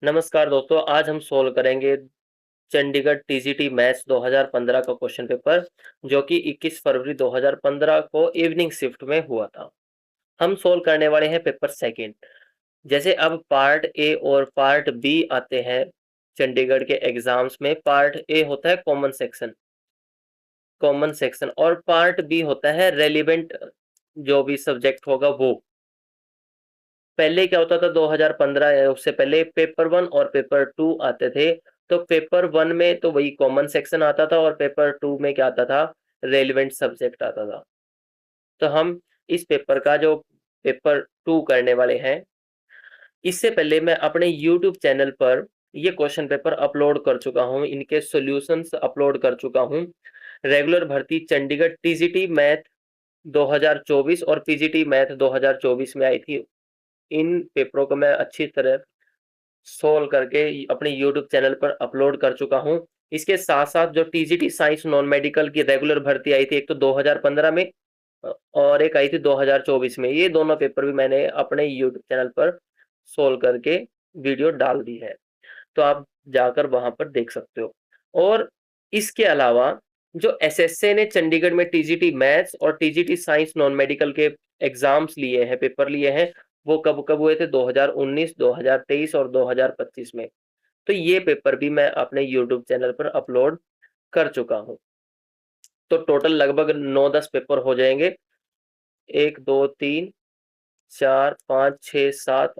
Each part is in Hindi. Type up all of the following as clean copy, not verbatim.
नमस्कार दोस्तों, आज हम सोल्व करेंगे चंडीगढ़ टीजीटी मैथ्स 2015 का क्वेश्चन पेपर जो कि 21 फरवरी 2015 को इवनिंग शिफ्ट में हुआ था। हम सोल्व करने वाले हैं पेपर सेकंड। जैसे अब पार्ट ए और पार्ट बी आते हैं चंडीगढ़ के एग्जाम्स में। पार्ट ए होता है कॉमन सेक्शन और पार्ट बी होता है रेलिवेंट, जो भी सब्जेक्ट होगा वो। पहले क्या होता था 2015 या उससे पहले पेपर वन और पेपर टू आते थे। तो पेपर वन में तो वही कॉमन सेक्शन आता था और पेपर टू में क्या आता था, रेलिवेंट सब्जेक्ट आता था। तो हम इस पेपर का जो पेपर टू करने वाले हैं, इससे पहले मैं अपने यूट्यूब चैनल पर ये क्वेश्चन पेपर अपलोड कर चुका हूँ, इनके सॉल्यूशंस अपलोड कर चुका हूँ। रेगुलर भर्ती चंडीगढ़ टीजीटी मैथ 2024 और पीजीटी मैथ 2024 में आई थी। इन पेपरों को मैं अच्छी तरह सोल्व करके अपने यूट्यूब चैनल पर अपलोड कर चुका हूं। इसके साथ साथ जो टीजीटी साइंस नॉन मेडिकल की रेगुलर भर्ती आई थी, एक तो 2015 में और एक आई थी 2024 में, ये दोनों पेपर भी मैंने अपने यूट्यूब चैनल पर सोल्व करके वीडियो डाल दी है, तो आप जाकर वहां पर देख सकते हो। और इसके अलावा जो एसएसए ने चंडीगढ़ में टीजीटी मैथ्स और टीजीटी साइंस नॉन मेडिकल के एग्जाम्स लिए हैं, पेपर लिए हैं, वो कब कब हुए थे, 2019, 2023 और 2025 में। तो ये पेपर भी मैं अपने यूट्यूब चैनल पर अपलोड कर चुका हूं। तो टोटल लगभग 9-10 पेपर हो जाएंगे। 1 2 3 4 5 6 7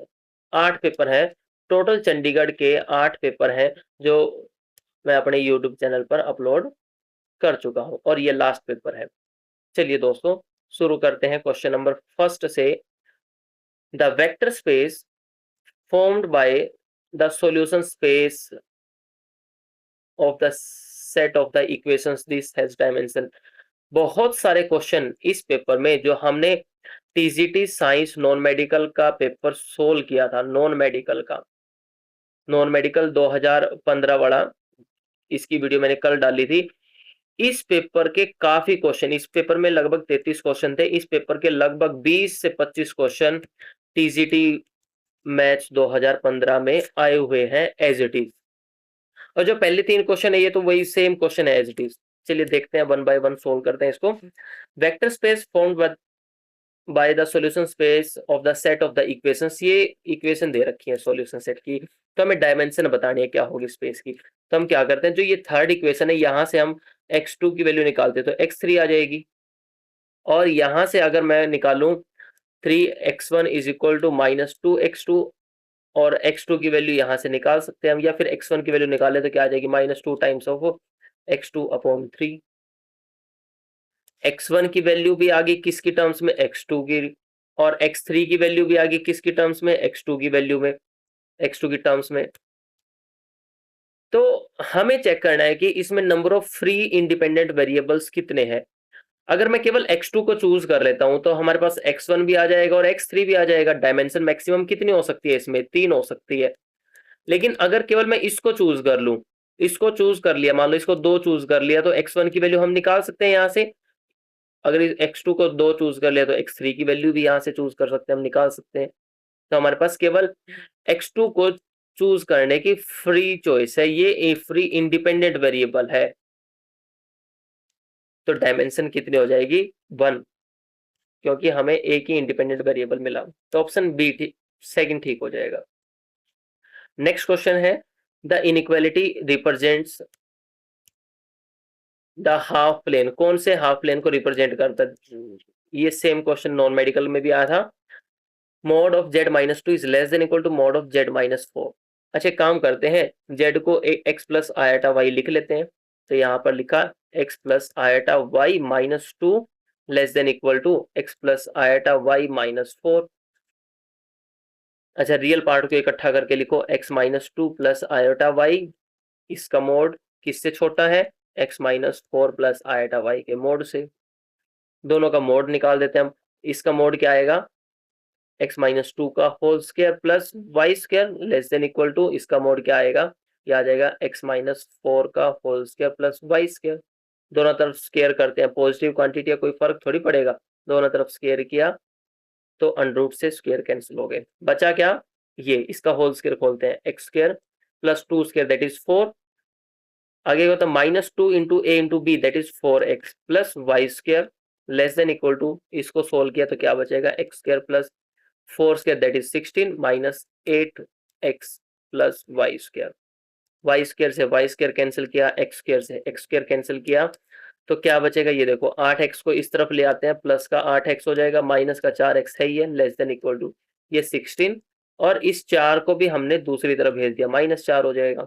8 पेपर हैं। टोटल चंडीगढ़ के 8 पेपर हैं जो मैं अपने यूट्यूब चैनल पर अपलोड कर चुका हूं और ये लास्ट पेपर है। चलिए दोस्तों, शुरू करते हैं क्वेश्चन नंबर फर्स्ट से। The vector space formed by the solution space of the set of the equations this has dimension। बहुत सारे क्वेश्चन इस पेपर में जो हमने टीजीटी साइंस नॉन मेडिकल का पेपर सोल्व किया था, नॉन मेडिकल 2015 वाला, इसकी वीडियो मैंने कल डाली थी। इस पेपर के काफी क्वेश्चन, इस पेपर में लगभग 33 क्वेश्चन थे, इस पेपर के लगभग 20 से 25 क्वेश्चन टीजीटी मैथ्स 2015 में आए हुए हैं एज इट इज। और जो पहले 3 क्वेश्चन है ये तो वही सेम क्वेश्चन है एज इट इज। चलिए देखते हैं, वन बाय वन सोल्व करते हैं इसको। Vector space formed by the solution space of the set of the equations, ये इक्वेशन दे रखी है सॉल्यूशन सेट की, तो हमें डायमेंशन बतानी है क्या होगी स्पेस की। तो हम क्या करते हैं, जो ये थर्ड इक्वेशन है यहां से हम x2 की वैल्यू निकालते हैं तो x3 आ जाएगी। और यहां से अगर मैं निकालूं 3x1 is equal to -2x2, और x2 की वैल्यू यहां से निकाल सकते हैं हम, या फिर x1 की वैल्यू निकाले तो क्या आ जाएगी, -2 टाइम्स ऑफ x2/3। x1 की वैल्यू भी आ गई किसकी टर्म्स में, x2 की, और x3 की वैल्यू भी आ गई किसकी टर्म्स में, x2 की वैल्यू में, x2 की टर्म्स में। तो हमें चेक करना है कि इसमें number of free independent variables कितने हैं। अगर मैं केवल x2 को चूज कर लेता हूं तो हमारे पास x1 भी आ जाएगा और x3 भी आ जाएगा। डायमेंशन मैक्सिमम कितनी हो सकती है इसमें, 3 हो सकती है। लेकिन अगर केवल मैं इसको चूज कर लूं, इसको चूज कर लिया, मान लो इसको 2 चूज कर लिया, तो x1 की वैल्यू हम निकाल सकते हैं यहां से। अगर x2 को 2 चूज कर लिया तो x3 की वैल्यू भी यहां से चूज कर सकते हैं, हम निकाल सकते हैं। तो हमारे पास केवल x2 को चूज करने की फ्री चॉइस है, ये एक फ्री इंडिपेंडेंट वेरिएबल है। तो डायमेंशन कितनी हो जाएगी, 1, क्योंकि हमें एक ही इंडिपेंडेंट वेरिएबल मिला। तो ऑप्शन बी सेकंड ठीक हो जाएगा। नेक्स्ट क्वेश्चन है, the inequality represents the half plane, कौन से हाफ प्लेन को रिप्रेजेंट करता है। ये सेम क्वेश्चन नॉन मेडिकल में भी आया था। Mod of z-2 is less than equal to mod of z-4। अच्छा, काम करते हैं, z को x प्लस आयटा y लिख लेते हैं। तो यहाँ पर लिखा x plus iota y -2 less than equal to x plus iota y-4। अच्छा, रियल पार्ट को इकट्ठा करके लिखो x-2 प्लस आयोटा y, इसका मोड किससे छोटा है, x-4 प्लस आयोटा y के मोड से। दोनों का मोड निकाल देते हैं हम। इसका मोड क्या आएगा, x-2 का whole square plus Y square less than equal to, इसका मोड क्या आएगा, ये आ जाएगा x-4 का whole square plus Y square. दोनों तरफ स्क्वायर करते हैं, पॉजिटिव क्वांटिटी है, कोई फर्क थोड़ी पड़ेगा। दोनों तरफ स्क्वायर किया तो अंडर रूट से स्क्वायर कैंसिल हो गए, बचा क्या, ये इसका होल स्क्वायर खोलते हैं, x square plus 2 square that is 4, आगे होता है -2 into a into b that is 4x plus Y square less than equal to, इसको सोल्व किया तो क्या बचेगा, x square plus 4 square that is 16 minus 8x plus Y square, y square से वाई स्क्वायर कैंसिल किया, एक्स स्क्वायर से एक्स स्क्वायर कैंसिल किया, तो क्या बचेगा, ये देखो 8x को इस तरफ ले आते हैं, प्लस का 8x हो जाएगा, माइनस का 4x है ही है, लेस देन इक्वल टू ये 16, और इस 4 को भी हमने दूसरी तरफ भेज दिया, -4 हो जाएगा,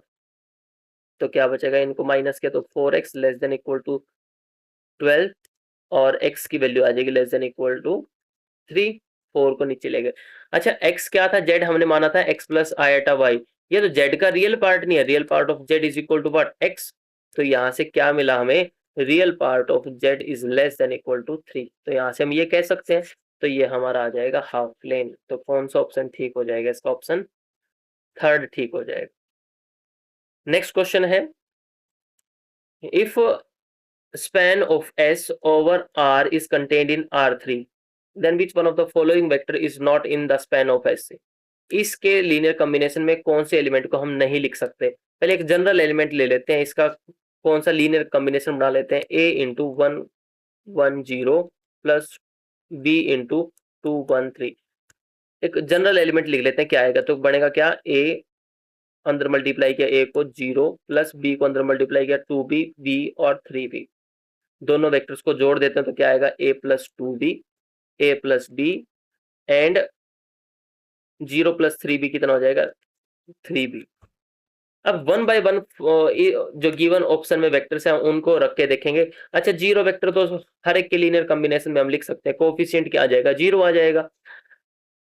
तो क्या बचेगा, इनको माइनस किया तो 4x less than equal to 12, और x की वैल्यू आ जाएगी लेस देन इक्वल टू 3, 4 को नीचे ले गए। अच्छा x क्या था, z हमने माना था x प्लस आयटा y, ये तो z का रियल पार्ट नहीं है, real part of z is equal to what, x, तो यहाँ से क्या मिला हमें, real part of z is less than equal to 3, तो यहाँ से हम ये कह सकते हैं, तो ये हमारा आ जाएगा हाफ प्लेन, तो कौन सा ऑप्शन ठीक हो जाएगा, इसका ऑप्शन थर्ड ठीक हो जाएगा। नेक्स्ट क्वेश्चन है, if span of S over R is contained in R3, then which one of the following vector is not in the span of S? इसके लीनियर कॉम्बिनेशन में कौन से एलिमेंट को हम नहीं लिख सकते, पहले एक जनरल एलिमेंट ले लेते हैं, इसका कौन सा लीनियर कॉम्बिनेशन बना लेते हैं, a into 1 1 0 plus b into 2 1 3, एक जनरल एलिमेंट लिख लेते हैं, क्या आएगा, तो बनेगा क्या, a अंदर मल्टीप्लाई किया a को 0 प्लस b को अंदर मल्टीप्लाई किया 2b b और 3b, दोनों वेक्टर्स को जोड़ देते हैं तो क्या आएगा, a plus 2b a plus b and 0 plus 3b कितना हो जाएगा, 3b। अब 1 बाय 1 जो गिवन ऑप्शन में वेक्टर्स हैं उनको रख के देखेंगे। अच्छा, 0 वेक्टर तो हर एक के लीनियर कॉम्बिनेशन में हम लिख सकते हैं, कोफिशिएंट क्या आ जाएगा, 0 आ जाएगा,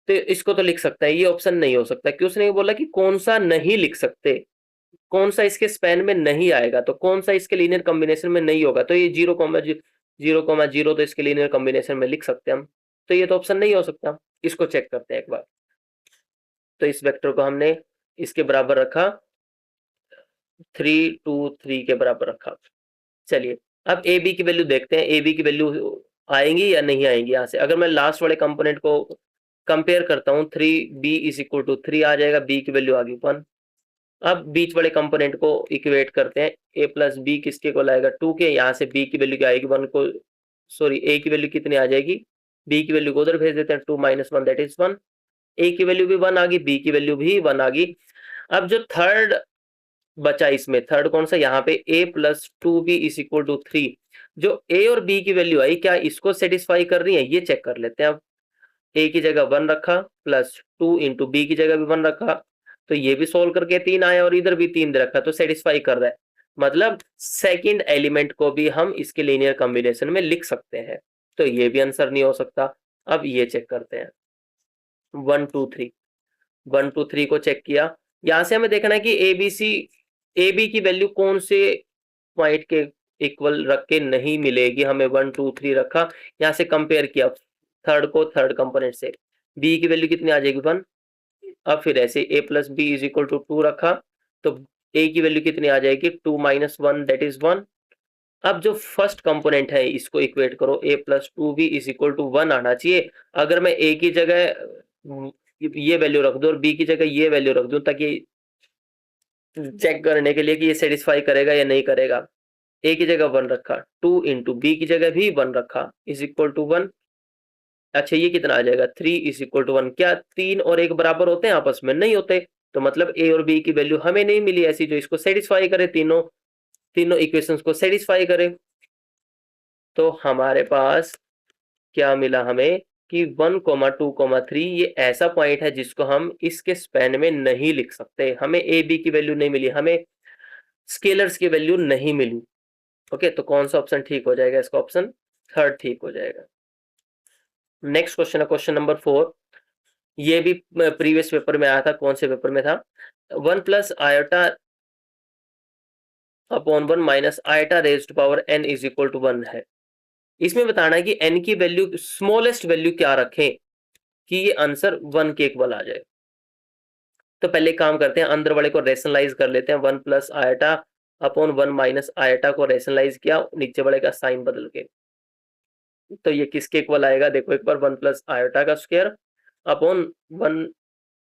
तो इसको तो लिख सकता है, ये ऑप्शन नहीं हो सकता, क्यों उसने बोला कि कौन सा नहीं लिख सकते, कौन सा इसके स्पैन में नहीं आएगा, तो कौन सा इसके लीनियर कॉम्बिनेशन में नहीं होगा, तो ये 0,0,0 तो इसके लीनियर कॉम्बिनेशन में लिख सकते हैं हम, तो ये तो ऑप्शन नहीं हो सकता, इसको चेक करते हैं एक बार, तो इस वेक्टर को हमने इसके बराबर रखा, 3 2 3 के बराबर रखा। चलिए अब ए बी की वैल्यू देखते हैं, ए बी की वैल्यू आएंगी या नहीं आएंगी, यहाँ से अगर मैं लास्ट वाले कंपोनेंट को कंपेयर करता हूँ, 3b इज इक्वल टू 3 आ जाएगा, b की वैल्यू आ गई 1, अब बीच वाले कंपोनेंट को इक्वेट करते हैं, a प्लस बी किसके को लाएगा, 2 के, यहाँ से b की वैल्यू क्या आएगी, 1 को, सॉरी a की वैल्यू कितनी आ जाएगी, b की वैल्यू को उधर भेज देते हैं, 2 माइनस 1 दैट इज 1, a की वैल्यू भी 1 आ गई, b की वैल्यू भी 1 आ गई। अब जो थर्ड बचा इसमें, थर्ड कौन सा, यहाँ पे a plus 2b is equal to 3, जो a और b की वैल्यू आई क्या इसको सेटिस्फाई कर रही है, ये चेक कर लेते हैं। अब a की जगह 1 रखा प्लस 2 इंटू बी की जगह भी 1 रखा, तो ये भी सोल्व करके 3 आया और इधर भी 3 दे रखा, तो सेटिस्फाई कर रहा है, मतलब सेकंड एलिमेंट को भी हम इसके लीनियर कॉम्बिनेशन में लिख सकते हैं, तो ये भी आंसर नहीं हो सकता। अब ये चेक करते हैं, 1 2 3 1 2 3 को चेक किया, यहाँ से हमें देखना है कि ए बी की वैल्यू कौन से पॉइंट के इक्वल रख के नहीं मिलेगी, हमें 1 2 3 रखा, यहाँ से कंपेयर किया थर्ड को थर्ड कंपोनेंट से, बी की वैल्यू कितनी आ जाएगी 1, अब फिर ऐसे a plus b is equal to 2 रखा, तो a की वैल्यू कितनी आ जाएगी, 2 माइनस 1 दैट इज 1। अब जो फर्स्ट कंपोनेंट है इसको इक्वेट करो, a plus 2b is equal to 1 आना चाहिए, अगर मैं a की जगह ये वैल्यू रख दूं और b की जगह ये वैल्यू रख दूं, ताकि चेक करने के लिए कि ये सेटिस्फाई करेगा या नहीं करेगा, a की जगह 1 रखा, 2 इंटू बी की जगह भी 1 रखा इज इक्वल टू 1, अच्छा ये कितना आ जाएगा, 3 इज इक्वल टू 1, क्या 3 और 1 बराबर होते हैं, आपस में नहीं होते, तो मतलब a और b की वैल्यू हमें नहीं मिली ऐसी जो इसको सेटिस्फाई करे, तीनों इक्वेशंस को सेटिस्फाई करे, तो हमारे पास क्या मिला हमें कि 1 2 3 ये ऐसा पॉइंट है जिसको हम इसके स्पैन में नहीं लिख सकते, हमें a b की वैल्यू नहीं मिली, हमें स्केलर्स की वैल्यू नहीं मिली, ओके, तो कौन सा ऑप्शन ठीक हो जाएगा, इसका ऑप्शन थर्ड ठीक हो जाएगा। नेक्स्ट क्वेश्चन है क्वेश्चन नंबर 4, ये भी प्रीवियस पेपर में आया था, कौन से पेपर में था, 1 plus iota upon 1 minus iota raised power n is equal to 1 है, इसमें बताना है कि n की वैल्यू स्मॉलेस्ट वैल्यू क्या रखें कि ये आंसर 1 के इक्वल आ जाए, तो पहले काम करते हैं, अंदर वाले को रेशनलाइज कर लेते हैं, 1 plus iota upon 1 minus iota को रेशनलाइज किया, नीचे वाले का साइन बदल के, तो ये किसके इक्वल आएगा, देखो एक बार, 1 प्लस आयोटा का स्क्वायर अपॉन 1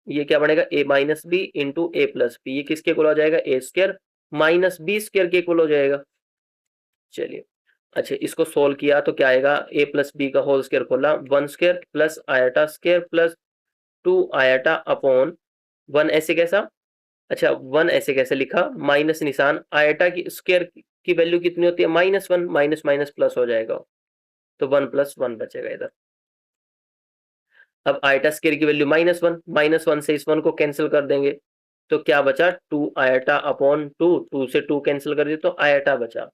ये क्या बनेगा a minus b into a plus b, ये किसके इक्वल हो जाएगा a square minus b square के इक्वल हो जाएगा। चलिए अच्छा इसको सोल्व किया तो क्या आएगा, ए प्लस बी का होल स्क्वायर खोला 1 square plus eta square plus 2 eta upon 1 ऐसे कैसा, अच्छा 1 ऐसे कैसे लिखा, माइनस निशान, आयटा की स्क्वायर की वैल्यू कितनी होती है -1, माइनस माइनस प्लस हो जाएगा तो 1 + 1 बचेगा इधर। अब आयटा स्क्वायर की वैल्यू -1 से इस 1 को कैंसिल कर देंगे तो क्या बचा 2 आयटा अपॉन 2, 2 से 2 कैंसिल कर दिए तो आयटा बचा।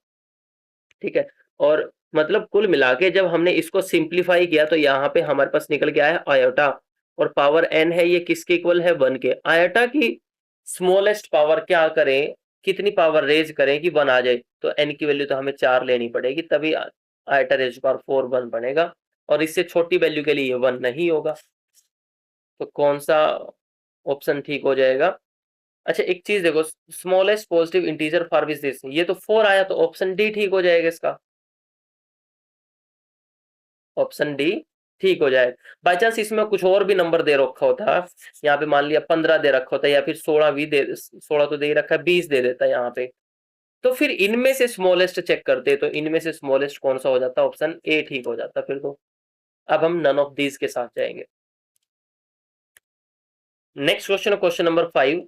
ठीक है, और मतलब कुल मिला के जब हमने इसको सिंप्लीफाई किया तो यहाँ पे हमारे पास निकल के आया आयोटा, और पावर n है ये किसके इक्वल है 1 के। आयोटा की स्मॉलेस्ट पावर क्या करें, कितनी पावर रेज करें कि 1 आ जाए, तो n की वैल्यू तो हमें 4 लेनी पड़ेगी तभी आयोटा रेज पावर 4 1 बनेगा, और इससे छोटी वैल्यू के लिए 1 नहीं होगा। तो कौन सा ऑप्शन ठीक हो जाएगा। अच्छा एक चीज देखो, smallest positive integer for which this, ये तो 4 आया तो ऑप्शन डी ठीक हो जाएगा इसका, ऑप्शन डी ठीक हो जाए। बाई चांस इसमें कुछ और भी नंबर दे रखा होता, यहाँ पे मान लिया 15 दे रखा होता या फिर 16 भी दे, 16 तो दे ही रखा है, 20 दे देता यहाँ पे, तो फिर इनमें से स्मॉलेस्ट चेक करते तो इनमें से स्मॉलेस्ट कौन सा हो जाता, ऑप्शन ए ठीक हो जाता फिर तो। अब हम नन ऑफ दीज के साथ जाएंगे। Next question, question number 5,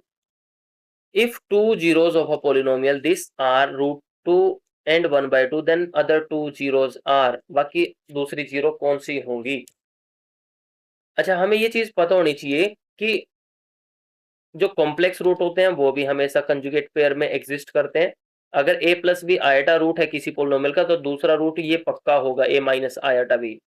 if two zeros of a polynomial this are √2 and 1/2 then other two zeros are, बाकी दूसरी जीरो कौन सी होंगी। अच्छा हमें ये चीज पता होनी चाहिए कि जो कॉम्प्लेक्स रूट होते हैं वो भी हमेशा कंजुगेट पेयर में एग्जिस्ट करते हैं। अगर a plus b iota root है किसी पोलिनोमियल का तो दूसरा रूट ये पक्का होगा a माइनस आयटा बी।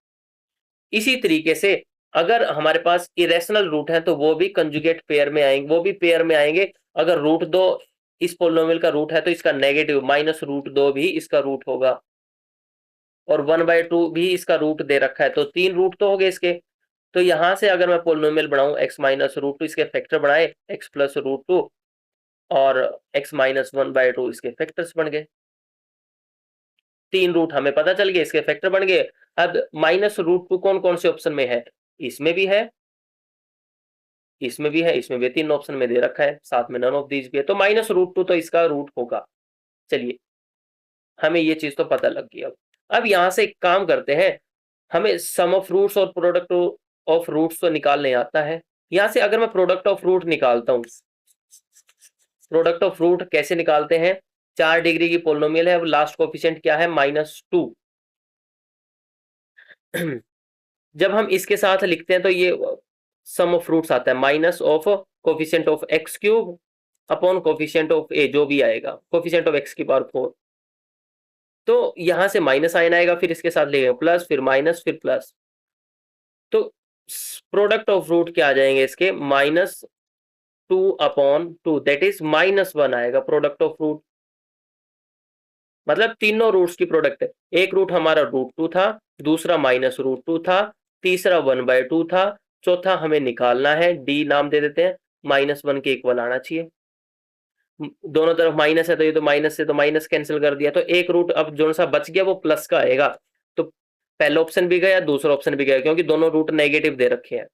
इसी तरीके से अगर हमारे पास इरेशनल रूट है तो वो भी कंजुगेट पेयर में आएंगे, वो भी पेयर में आएंगे। अगर √2 इस पोलिनोमियल का रूट है तो इसका नेगेटिव -√2 भी इसका रूट होगा, और 1/2 भी इसका रूट दे रखा है, तो 3 रूट तो हो गए इसके। तो यहां से अगर मैं पोलिनोमियल बनाऊं x -√2 इसके फैक्टर बनाए x + √2 और x - 1/2 इसके फैक्टर्स बन गए। 3 रूट हमें पता चल गए, इसके फैक्टर बन गए। अब -√2 कौन कौन से ऑप्शन में है, इसमें भी है, इसमें भी है, इसमें भी 3 ऑप्शन में दे रखा है, साथ में नन ऑफ दीज भी है, तो -√2 तो इसका रूट होगा। चलिए हमें ये चीज तो पता लग गई। अब यहां से एक काम करते हैं, हमें सम ऑफ रूट्स और प्रोडक्ट ऑफ रूट्स तो निकालने आता है। यहां से अगर मैं प्रोडक्ट ऑफ रूट निकालता हूं, प्रोडक्ट ऑफ रूट कैसे निकालते हैं, 4 डिग्री की पोलिनोमियल है, अब लास्ट कोफिशिएंट क्या है -2। जब हम इसके साथ लिखते हैं तो ये सम ऑफ रूट्स आता है minus of coefficient of x³ upon coefficient of a, जो भी आएगा कोफिशिएंट ऑफ x की पावर 4। तो यहां से माइनस साइन आएगा, फिर इसके साथ लेंगे प्लस, फिर माइनस, फिर प्लस, तो प्रोडक्ट ऑफ रूट क्या आ जाएंगे इसके -2/2, दैट इज -1 आएगा प्रोडक्ट ऑफ रूट। मतलब तीनों रूट्स की प्रोडक्ट है। एक रूट हमारा √2 था, दूसरा -√2 था, तीसरा 1/2 था, चौथा हमें निकालना है, डी नाम दे देते हैं, -1 के इक्वल आना चाहिए। दोनों तरफ माइनस है तो ये तो माइनस से तो माइनस कैंसिल कर दिया, तो एक रूट अब जो सा बच गया वो प्लस का आएगा। तो पहला ऑप्शन भी गया, दूसरा ऑप्शन भी गया, क्योंकि दोनों रूट नेगेटिव दे रखे हैं।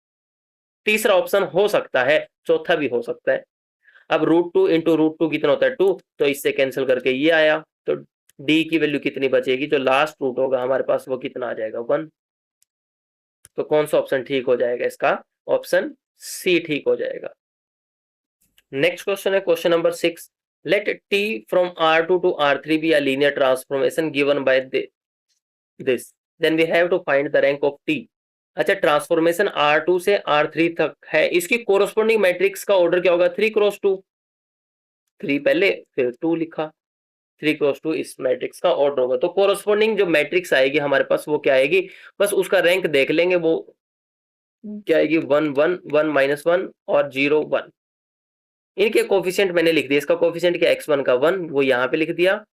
तीसरा ऑप्शन हो सकता है, चौथा भी हो सकता है। अब √2 इंटू √2 कितना होता है 2, तो इससे कैंसिल करके ये आया, तो डी की वैल्यू कितनी बचेगी, जो लास्ट रूट होगा हमारे पास वो कितना आ जाएगा 1। तो कौन सा ऑप्शन ठीक हो जाएगा इसका, ऑप्शन सी ठीक हो जाएगा। नेक्स्ट क्वेश्चन है question number 6, let t from R2 to R3 be a linear transformation given by this, then we have to find the rank of t। अच्छा ट्रांसफॉर्मेशन R2 से R3 तक है, इसकी कोरोस्पोंडिंग मैट्रिक्स का ऑर्डर क्या होगा 3 क्रॉस 2, 3 पहले फिर 2 लिखा, 3 क्रॉस 2 इस मैट्रिक्स का ऑर्डर होगा। तो कोरोस्पोंडिंग जो मैट्रिक्स आएगी हमारे पास वो क्या आएगी, बस उसका रैंक देख लेंगे, वो क्या आएगी 1 1 1 -1 और 0 1। इनके कोफिशिएंट मैंने लिख दिया, इसका कोफिशिएंट क्या x1 का 1 वो यहाँ पे लिख दिया,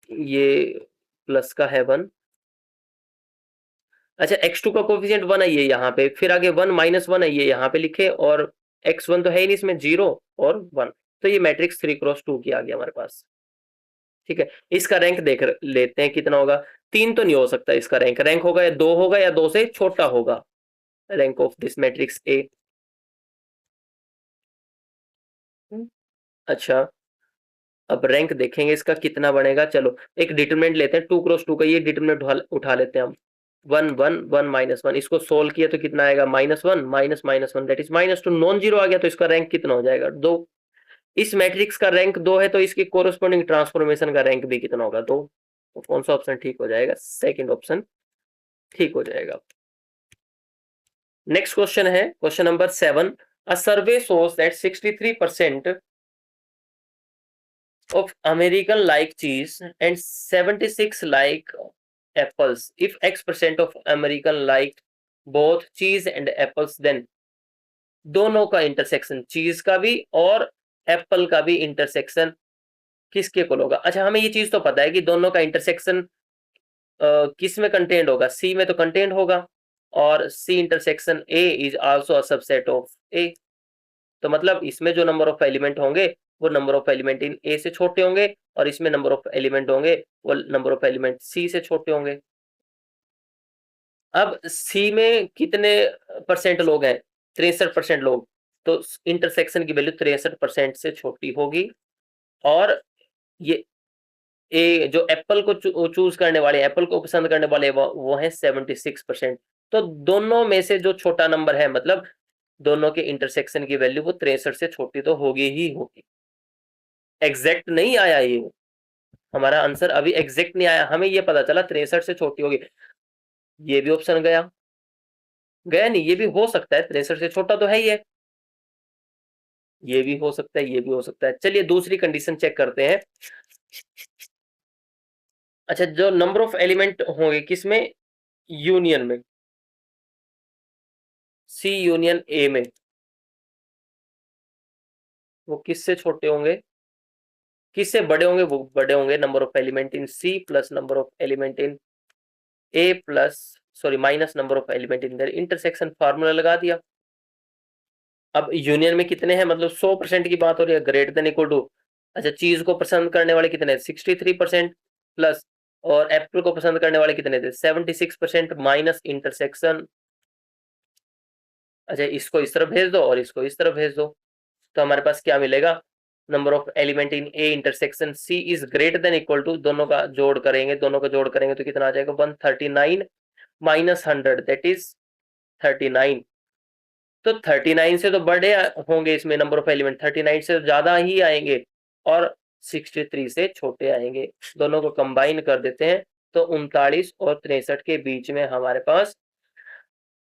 ये प्लस का है 1। अच्छा x2 का कोफिशिएंट 1 है ये यहाँ पे, फिर आगे 1 -1 है ये यहाँ पे लिखे, और x1 तो है ही नहीं इसमें 0 और 1, तो ये मैट्रिक्स 3 क्रॉस 2 की आ गया हमारे पास। ठीक है, इसका रैंक देख लेते हैं कितना होगा, 3 तो नहीं हो सकता इसका रैंक, रैंक होगा या 2 होगा या 2 से छोटा होगा, rank of this matrix A. अच्छा, अब रैंक देखेंगे इसका कितना बनेगा। चलो एक डिटरमिनेंट लेते हैं, 2 क्रॉस 2 का ये डिटरमिनेंट उठा लेते हैं हम। 1 1 1 -1, इसको सोल्व किया तो कितना आएगा, -1 -1 दैट इज -2, नॉन जीरो आ गया, तो इसका रैंक कितना हो जाएगा, 2। इस मैट्रिक्स का रैंक 2 है, तो इसके कोरस्पॉन्डिंग ट्रांसफॉर्मेशन का रैंक भी कितना होगा, 2। तो कौन सा ऑप्शन ठीक हो जाएगा, सेकंड ऑप्शन ठीक हो जाएगा। नेक्स्ट क्वेश्चन है question number 7। A survey shows that 63% of American like cheese and 76 like apples. If X% of American like both cheese and apples, then दोनों का इंटरसेक्शन, चीज का भी और एप्पल का भी इंटरसेक्शन किसके इक्वल होगा। अच्छा, हमें ये चीज तो पता है कि दोनों का इंटरसेक्शन किस में कंटेंट होगा, सी में तो कंटेंट होगा, और C intersection A is also a subset of A. तो मतलब इसमें जो नंबर ऑफ एलिमेंट होंगे वो number of element in A से छोटे होंगे, और इसमें नंबर ऑफ एलिमेंट होंगे वो नंबर ऑफ एलिमेंट सी से छोटे होंगे। अब सी में कितने परसेंट लोग हैं, 63% लोग, तो इंटरसेक्शन की वैल्यू 63% से छोटी होगी। और ये ए जो एप्पल को चूज करने वाले, एप्पल को पसंद करने वाले वो है 76%। तो दोनों में से जो छोटा नंबर है, मतलब दोनों के इंटरसेक्शन की वैल्यू वो 63 से छोटी तो होगी ही होगी। एग्जैक्ट नहीं आया ये, हमारा आंसर अभी एग्जैक्ट नहीं आया, हमें ये पता चला 63 से छोटी होगी। ये भी ऑप्शन गया, गया नहीं, ये भी हो सकता है, 63 से छोटा तो है ही है, ये भी हो सकता है, ये भी हो सकता है। चलिए दूसरी कंडीशन चेक करते हैं। अच्छा, जो नंबर ऑफ एलिमेंट होंगे किसमें, यूनियन में, सी यूनियन ए में, वो किससे छोटे होंगे, किससे बड़े होंगे, वो बड़े होंगे number of element in C plus number of element in A plus sorry minus number of element in their intersection. Formula लगा दिया। अब यूनियन में कितने हैं, मतलब 100% की बात हो रही है, ग्रेटर देन इक्वल टू, अच्छा चीज को पसंद करने वाले कितने, 63% प्लस, और एप्पल को पसंद करने वाले कितने थे, 76% माइनस इंटरसेक्शन। अच्छा, इसको इस तरफ भेज दो और इसको इस तरफ भेज दो, तो हमारे पास क्या मिलेगा, number of element in A intersection C is greater than equal to, दोनों का जोड़ करेंगे, दोनों का जोड़ करेंगे तो कितना आ जाएगा, 139 माइनस 100 दैट इज 39। तो 39 से तो बड़े होंगे, इसमें नंबर ऑफ एलिमेंट 39 से ज्यादा ही आएंगे, और 63 से छोटे आएंगे। दोनों को कंबाइन कर देते हैं तो 39 और 63 के बीच में हमारे पास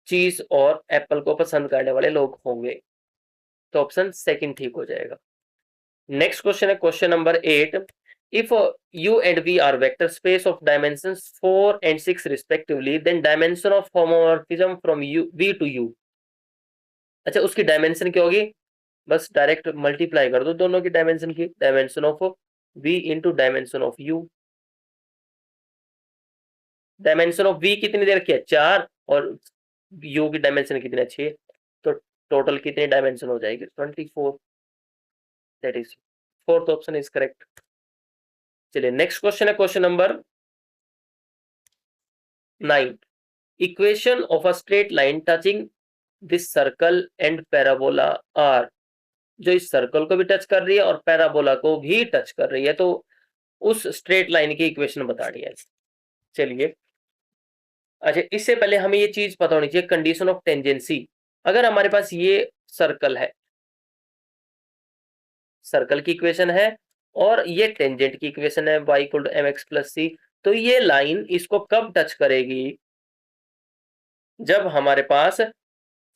चीज और एप्पल को पसंद करने वाले लोग होंगे। तो ऑप्शन सेकंड ठीक हो जाएगा। नेक्स्ट क्वेश्चन है question number 8। If u and v are vector space of dimensions 4 and 6 respectively, then dimension of homomorphism from v to u। अच्छा, उसकी डायमेंशन क्या होगी, बस डायरेक्ट मल्टीप्लाई कर दो दोनों की डायमेंशन की, dimension of v into dimension of u। Dimension of v कितनी दे रखी है, 4, और u की डायमेंशन कितनी है, 6, तो टोटल कितनी डायमेंशन हो जाएगी, 24। That is fourth option is correct. चलिए नेक्स्ट क्वेश्चन है question number 9। Equation of a straight line touching this circle and parabola are, जो इस सर्कल को भी टच कर रही है और पैराबोला को भी टच कर रही है, तो उस स्ट्रेट लाइन की इक्वेशन बतानी है। चलिए, अच्छा इससे पहले हमें ये चीज पता होनी चाहिए, कंडीशन ऑफ टेंजेंसी। अगर हमारे पास ये सर्कल है, सर्कल की इक्वेशन है, और ये टेंजेंट की इक्वेशन है y equal to M X plus C, तो ये लाइन इसको कब टच करेगी, जब हमारे पास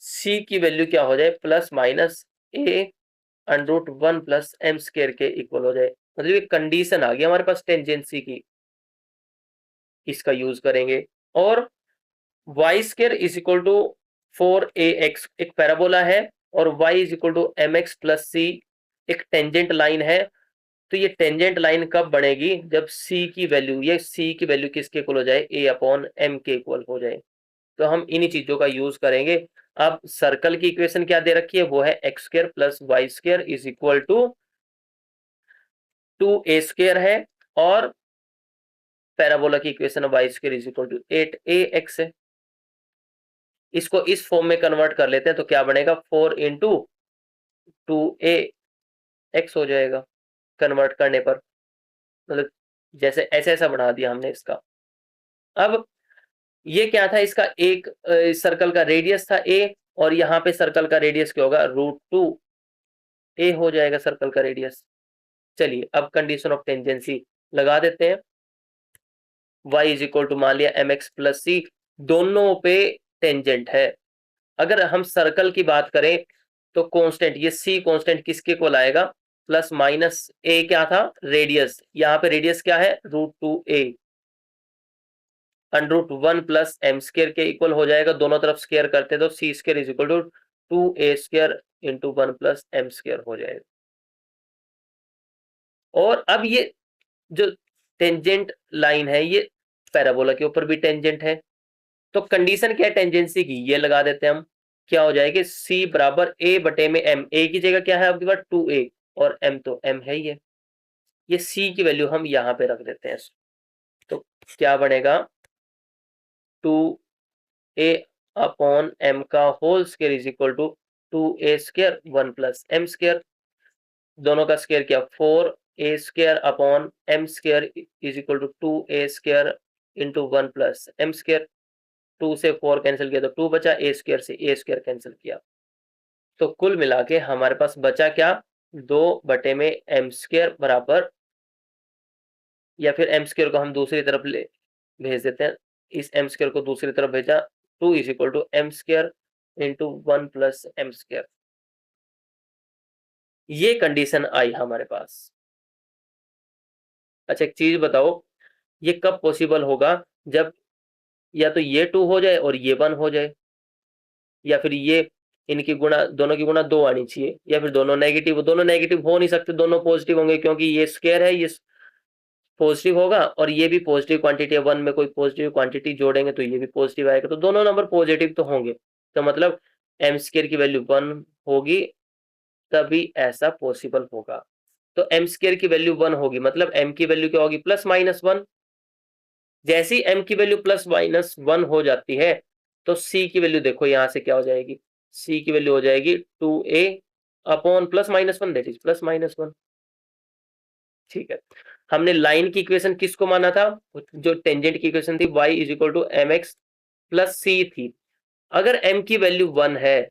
c की वैल्यू क्या हो जाए, प्लस माइनस ए √1 प्लस एम स्क्र के इक्वल हो जाए। मतलब ये कंडीशन आ गई हमारे पास टेंजेंसी की, इसका यूज करेंगे। और Y square is equal to 4ax एक पैराबोला है, और y is equal to M X plus C एक टेंजेंट लाइन है। तो ये टेंजेंट लाइन कब बनेगी, जब c की वैल्यू, ये c की वैल्यू किसके इक्वल हो जाए, a अपॉन m के इक्वल हो जाए। तो हम इन्हीं चीजों का यूज करेंगे। अब सर्कल की इक्वेशन क्या दे रखी है, वो है x square plus Y square is equal to 2a square है, और पैराबोला की equation y square is equal to 8ax है। इसको इस फॉर्म में कन्वर्ट कर लेते हैं तो क्या बनेगा 4 इंटू 2ax हो जाएगा कन्वर्ट करने पर, मतलब जैसे ऐसे ऐसा बना दिया हमने इसका। अब ये क्या था, इसका एक सर्कल का रेडियस था a, और यहाँ पे सर्कल का रेडियस क्या होगा √2a हो जाएगा सर्कल का रेडियस। चलिए अब कंडीशन ऑफ टेंजेंसी लगा देते हैं। y इज इक्वल टू मान लिया mx प्लस सी, दोनों पे टेंजेंट है। अगर हम सर्कल की बात करें तो कांस्टेंट, ये c कांस्टेंट किसके को लाएगा, प्लस माइनस a क्या था रेडियस, यहाँ पे रेडियस क्या है √2a, √1 प्लस एम स्क्र के इक्वल हो जाएगा, दोनों तरफ स्क्वायर करते तो C square is equal to 2a² into 1 plus M square हो जाएगा। और अब ये जो टेंजेंट लाइन है ये पैराबोला के ऊपर भी टेंजेंट है, तो कंडीशन क्या है टेंजेंसी की, ये लगा देते हैं हम। क्या हो जाएगी c बराबर a बटे में m, a की जगह क्या है आपके पास 2a और m तो m है ही है, ये c की वैल्यू हम यहाँ पे रख देते हैं। तो क्या बनेगा 2a अपॉन m का whole square is equal to 2a² 1 plus m square, दोनों का स्क्वायर किया 4a² upon m square is equal to 2a² into 1 plus m square, 2 से 4 कैंसिल किया तो 2 बचा, a² से a² कैंसिल किया, तो कुल मिला के हमारे पास बचा क्या 2 बटे में m² बराबर, या फिर m² को हम दूसरी तरफ ले भेज देते हैं, इस m² को दूसरी तरफ भेजा, 2 is equal to m² into 1 plus m²। ये कंडीशन आई हमारे पास। अच्छा एक चीज बताओ, ये कब पॉसिबल होगा, जब या तो ये 2 हो जाए और ये 1 हो जाए, या फिर ये इनकी गुणा, दोनों की गुणा 2 आनी चाहिए, या फिर दोनों नेगेटिव, दोनों नेगेटिव हो नहीं सकते, दोनों पॉजिटिव होंगे, क्योंकि ये स्क्वायर है, ये पॉजिटिव होगा और ये भी पॉजिटिव क्वांटिटी है, 1 में कोई पॉजिटिव क्वांटिटी जोड़ेंगे तो ये भी पॉजिटिव आएगा, तो दोनों नंबर पॉजिटिव तो होंगे, तो मतलब m² की वैल्यू 1 होगी तभी ऐसा पॉसिबल होगा। तो m² की वैल्यू 1 होगी, मतलब m की वैल्यू क्या होगी प्लस माइनस 1, जैसी m की वैल्यू प्लस माइनस 1 हो जाती है तो c की वैल्यू देखो यहां से क्या हो जाएगी, c की वैल्यू हो जाएगी 2a upon plus minus 1 that is plus minus 1। ठीक है, हमने लाइन की इक्वेशन किसको माना था, जो टेंजेंट की इक्वेशन थी y is equal to mx plus C थी, अगर m की वैल्यू 1 है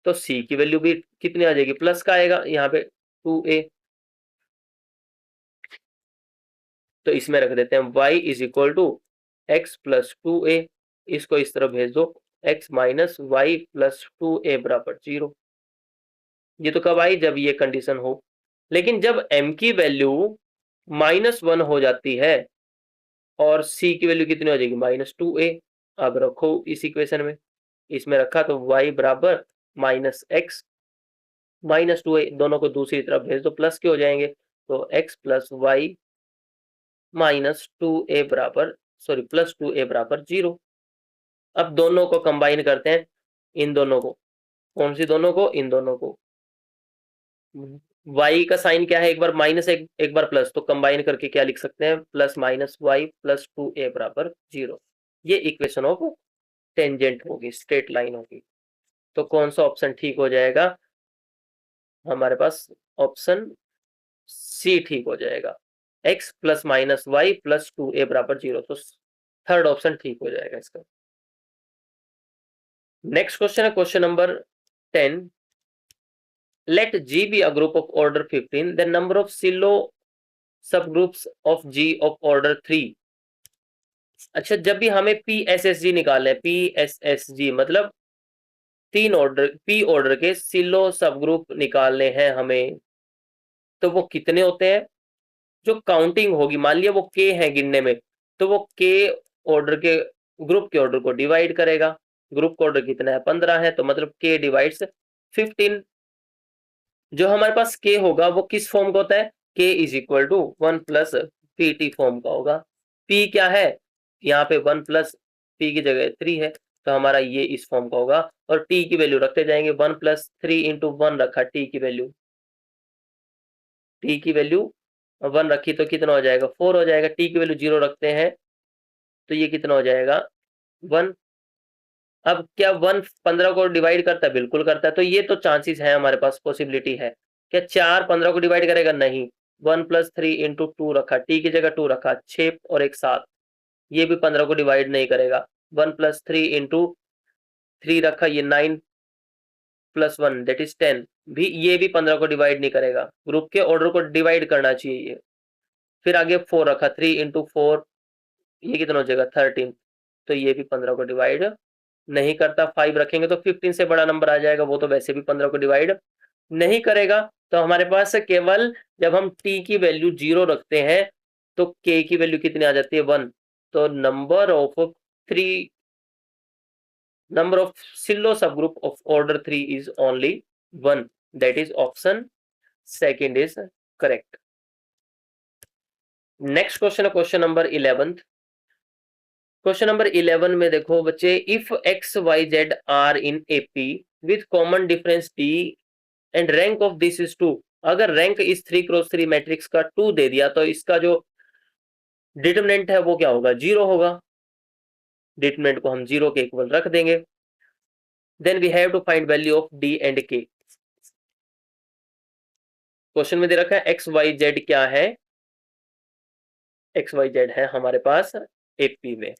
तो c की वैल्यू भी कितनी आ जाएगी प्लस का आएगा, यहाँ पे 2a, तो इसमें रख देते हैं y is equal to x plus 2a, इसको इस तरह भेज दो x minus y plus 2a बराबर 0। ये तो कब आई, जब ये कंडीशन हो, लेकिन जब m की वैल्यू -1 हो जाती है और c की वैल्यू कितनी हो जाएगी -2a, अब रखो इस इक्वेशन में, इसमें रखा तो y बराबर -x -2a, दोनों को दूसरी तरफ भेज दो प्लस के हो जाएंगे, तो x प्लस वाई -2a बराबर प्लस 2a बराबर 0। अब दोनों को कंबाइन करते हैं, इन दोनों को, कौन सी दोनों को, इन दोनों को, y का साइन क्या है, एक बार माइनस एक बार प्लस, तो कंबाइन करके क्या लिख सकते हैं plus minus y plus 2a बराबर 0। ये इक्वेशन ऑफ टेंजेंट होगी, स्ट्रेट लाइन होगी। तो कौन सा ऑप्शन ठीक हो जाएगा, हमारे पास ऑप्शन सी ठीक हो जाएगा, x plus minus y plus 2a बराबर 0, तो थर्ड ऑप्शन ठीक हो जाएगा इसका। नेक्स्ट क्वेश्चन है question number 10, let G be a group of order 15, the number of Sylo subgroups of G of order 3। अच्छा, जब भी हमें PSSG निकालना है, PSSG मतलब 3 ऑर्डर, P ऑर्डर के सिलो सबग्रुप निकालने हैं हमें, तो वो कितने होते हैं, जो काउंटिंग होगी, मान लिया वो K है गिनने में, तो वो K ऑर्डर के ग्रुप के ऑर्डर को डिवाइड करेगा, ग्रुप का ऑर्डर कितना है 15 है, तो मतलब K डिवाइड्स 15। जो हमारे पास K होगा वो किस फॉर्म का होता है, K is equal to 1 plus PT form का होगा। P क्या है, यहाँ पे 1 प्लस P की जगह 3 है, तो हमारा ये इस फॉर्म का होगा, और T की वैल्यू रखते जाएंगे, 1 प्लस 3 इंटू 1 रखा T की वैल्यू, T की वैल्यू 1 रखी तो कितना हो जाएगा 4 हो जाएगा, T की वैल्यू 0 रखते हैं तो ये कितना हो जाएगा 1। अब क्या 1 15 को डिवाइड करता है? बिल्कुल करता है। तो ये तो चांसेस है, हमारे पास पॉसिबिलिटी है। क्या 4 15 को डिवाइड करेगा? नहीं। 1 + 3 × 2 रखा, टी की जगह 2 रखा, 6 और 1 7, ये भी 15 को डिवाइड नहीं करेगा। 1 + 3 × 3 रखा, ये 9 + 1 दैट इज 10, भी ये भी 15 को डिवाइड नहीं करेगा। ग्रुप के ऑर्डर को डिवाइड करना चाहिए ये। फिर आगे 4 रखा, 3 × 4, ये कितना हो जाएगा? 13, तो ये भी 15 को डिवाइड नहीं करता। 5 रखेंगे तो 15 से बड़ा नंबर आ जाएगा, वो तो वैसे भी 15 को डिवाइड नहीं करेगा। तो हमारे पास केवल जब हम t की वैल्यू 0 रखते हैं तो k की वैल्यू कितनी आ जाती है? 1। तो number of Sylow subgroup of order 3 is only 1, that is option second is correct. Next question है क्वेश्चन नंबर 11। क्वेश्चन नंबर 11 में देखो बच्चे, if x y z are in AP with common difference d and rank of this is 2, अगर रैंक इस 3x3 मैट्रिक्स का 2 दे दिया तो इसका जो डिटरमिनेंट है वो क्या होगा? 0 होगा। डिटरमिनेंट को हम 0 के इक्वल रख देंगे। Then we have to find value of d and k. Question में दे रखा है एक्स वाई जेड क्या है? एक्स वाई जेड है हमारे पास एपी में।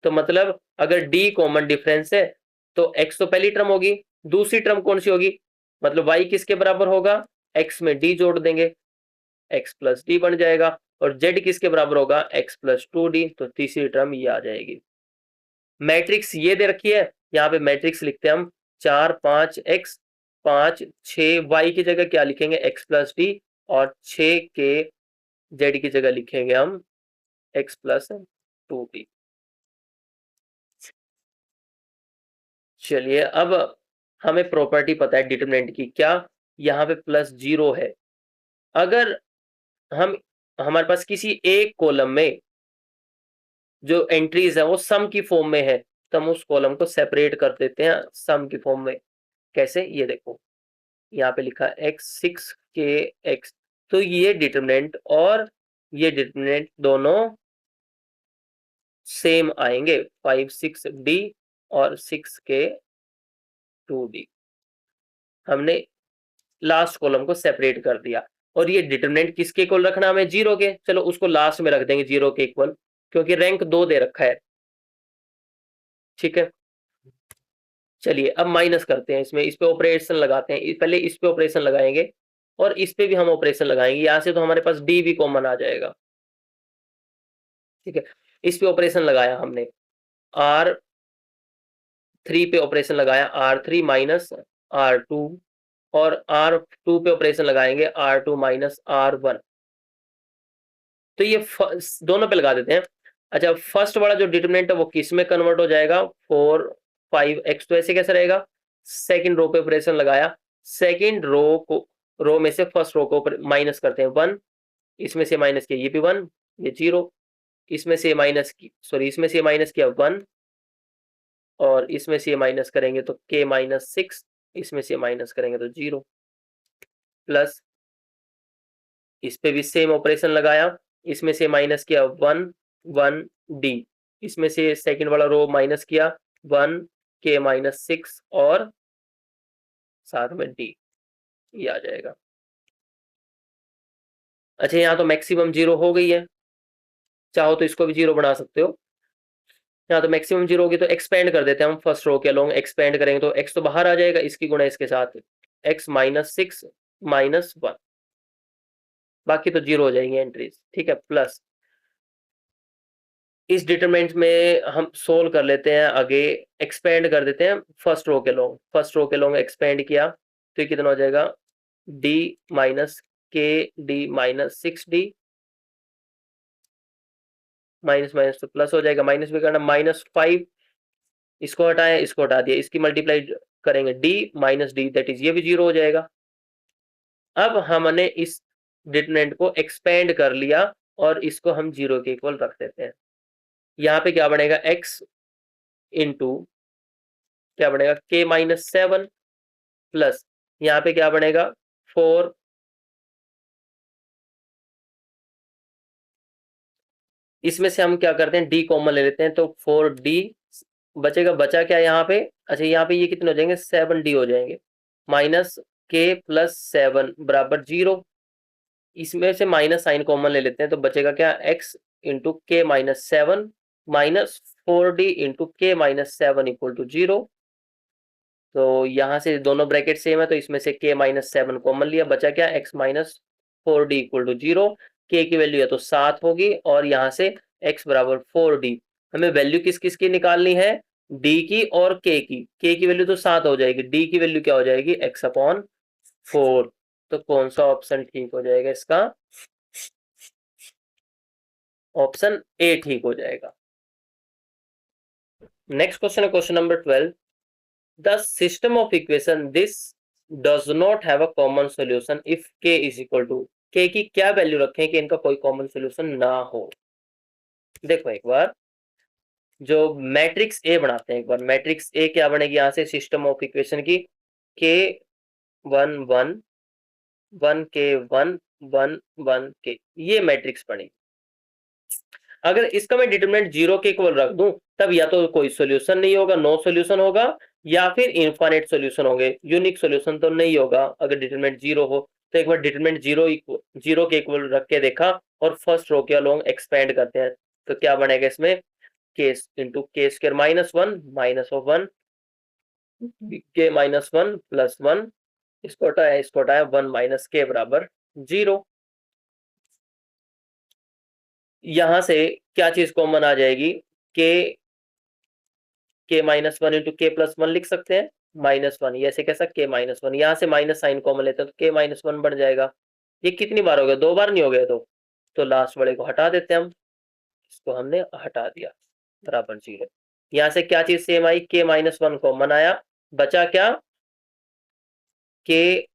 तो मतलब अगर डी कॉमन डिफरेंस है तो एक्स तो पहली टर्म होगी, दूसरी टर्म कौन सी होगी? मतलब वाई किसके बराबर होगा? एक्स में डी जोड़ देंगे, एक्स प्लस डी बन जाएगा। और जेड किसके बराबर होगा? एक्स प्लस 2d, तो तीसरी टर्म ये आ जाएगी। मैट्रिक्स ये दे रखी है, यहाँ पे मैट्रिक्स लिखते हैं हम 4 5 एक्स 5 6 वाई की जगह क्या लिखेंगे? एक्स प्लस डी, और 6 के जेड की जगह लिखेंगे हम एक्स प्लस 2d। चलिए अब हमें प्रॉपर्टी पता है डिटरमिनेंट की, क्या? यहाँ पे +0 है। अगर हम हमारे पास किसी एक कॉलम में जो एंट्रीज है वो सम की फॉर्म में है तो हम उस कॉलम को सेपरेट कर देते हैं सम की फॉर्म में। कैसे? ये देखो, यहाँ पे लिखा x6 के x, तो ये डिटरमिनेंट और ये डिटरमिनेंट दोनों सेम आएंगे, 5 6d और 6 के 2d। हमने लास्ट कॉलम को सेपरेट कर दिया। और ये डिटरमिनेंट किसके इक्वल रखना? हमें 0 के। चलो उसको लास्ट में रख देंगे 0 के इक्वल, क्योंकि रैंक 2 दे रखा है। ठीक है, चलिए अब माइनस करते हैं इसमें, इस पे ऑपरेशन लगाते हैं। पहले इस पे ऑपरेशन लगाएंगे और इस पे भी हम ऑपरेशन लगाएंगे। यहाँ से तो हमारे पास डी भी कॉमन आ जाएगा। ठीक है, इस पे ऑपरेशन लगाया हमने, R3 पे ऑपरेशन लगाया, R3 माइनस R2, और R2 पे ऑपरेशन लगाएंगे, R2 माइनस R1। तो ये दोनों पे लगा देते हैं। अच्छा, फर्स्ट वाला जो डिटरमिनेंट है वो किस में कन्वर्ट हो जाएगा? 4 5x, तो ऐसे कैसे रहेगा? सेकंड रो पे ऑपरेशन लगाया, सेकंड रो में से फर्स्ट रो को माइनस करते हैं 1, इसमें से माइनस किया ये भी 1, ये 0, इसमें से माइनस की सॉरी इसमें से माइनस किया 1, और इसमें से माइनस करेंगे तो k माइनस 6, इसमें से माइनस करेंगे तो 0, प्लस इस पे भी सेम ऑपरेशन लगाया, इसमें से माइनस किया 1 1 d, इसमें से सेकंड वाला रो माइनस किया 1 k माइनस 6 और साथ में d, ये आ जाएगा। अच्छा, यहाँ तो मैक्सिमम 0 हो गई है, चाहो तो इसको भी 0 बना सकते हो। यहाँ तो मैक्सिमम 0 होगी तो एक्सपेंड कर देते हैं हम, फर्स्ट रो के अलोंग एक्सपेंड करेंगे तो x तो बाहर आ जाएगा, इसकी गुणा इसके साथ, x माइनस 6 माइनस 1, बाकी तो 0 हो जाएंगे एंट्रीज। ठीक है, प्लस इस डिटरमिनेंट में हम सोल्व कर लेते हैं, आगे एक्सपेंड कर देते हैं फर्स्ट रो के लोग, फर्स्ट रो के लोग एक्सपेंड किया तो ये कितना हो जाएगा? d माइनस के D minus 6d, minus minus तो प्लस हो जाएगा, माइनस भी करना, -5, इसको हटाया इसको हटा दिया, इसकी मल्टीप्लाई करेंगे d minus D, that is ये भी 0 हो जाएगा। अब हमने इस डिटरमिनेंट को एक्सपेंड कर लिया और इसको हम 0 के इक्वल रख देते हैं। यहाँ पे क्या बनेगा? x इंटू क्या बनेगा? k माइनस 7, प्लस यहाँ पे क्या बनेगा? 4, इसमें से हम क्या करते हैं? d कॉमन ले लेते हैं, तो 4d बचेगा, बचा क्या यहाँ पे, अच्छा यहाँ पे ये कितने हो जाएंगे 7d हो जाएंगे, माइनस के प्लस 7 बराबर 0। इसमें से माइनस साइन कॉमन ले लेते हैं तो बचेगा क्या x इंटू के माइनस 7 माइनस 4d इंटू के माइनस 7 इक्वल टू 0। तो यहाँ से दोनों ब्रैकेट सेम है तो इसमें से k माइनस 7 कॉमन लिया, बचा क्या x minus 4d equal to 0। k की वैल्यू या तो 7 होगी और यहाँ से x बराबर 4d। हमें वैल्यू किस किस की निकालनी है, d की और k की। k की वैल्यू तो 7 हो जाएगी, d की वैल्यू क्या हो जाएगी x अपॉन 4। तो कौन सा ऑप्शन ठीक हो जाएगा इसका, ऑप्शन ए ठीक हो जाएगा। नेक्स्ट क्वेश्चन है question number 12। The system of equation this does not have a common solution if k is equal to, k की क्या वैल्यू रखें कि इनका कोई कॉमन सॉल्यूशन ना हो। देखो एक बार जो मैट्रिक्स ए बनाते हैं, एक बार मैट्रिक्स ए क्या बनेगी यहाँ से सिस्टम ऑफ इक्वेशन की, k 1 1 1 k 1 1 1 k, ये मैट्रिक्स बनेगी। अगर इसका मैं डिटरमिनेंट 0 के इक्वल रख दूं तब या तो कोई सॉल्यूशन नहीं होगा, नो सॉल्यूशन होगा, या फिर इनफाइनाइट सॉल्यूशन होंगे, यूनिक सॉल्यूशन तो नहीं होगा अगर डिटरमिनेंट 0 हो। तो एक बार डिटरमिनेंट 0 के इक्वल रख के देखा और फर्स्ट रो के अलोंग एक्सपेंड करते हैं तो क्या बनेगा इसमें, k इंटू के स्क्वायर माइनस 1 माइनस ऑफ 1 के माइनस 1 प्लस 1, इसको हटाया 1 माइनस के बराबर 0। यहां से क्या चीज कॉमन आ जाएगी, के माइनस 1 इंटू के प्लस 1 लिख सकते हैं, माइनस 1 ये ऐसे कैसा के माइनस 1, यहां से माइनस साइन कॉमन लेते हैं तो के माइनस 1 बन जाएगा। ये कितनी बार हो गया, 2 बार नहीं हो गया, तो लास्ट वाले को हटा देते हैं हम, इसको हमने हटा दिया बराबर 0। यहां से क्या चीज सेम आई, के माइनस 1 कॉमन आया, बचा क्या के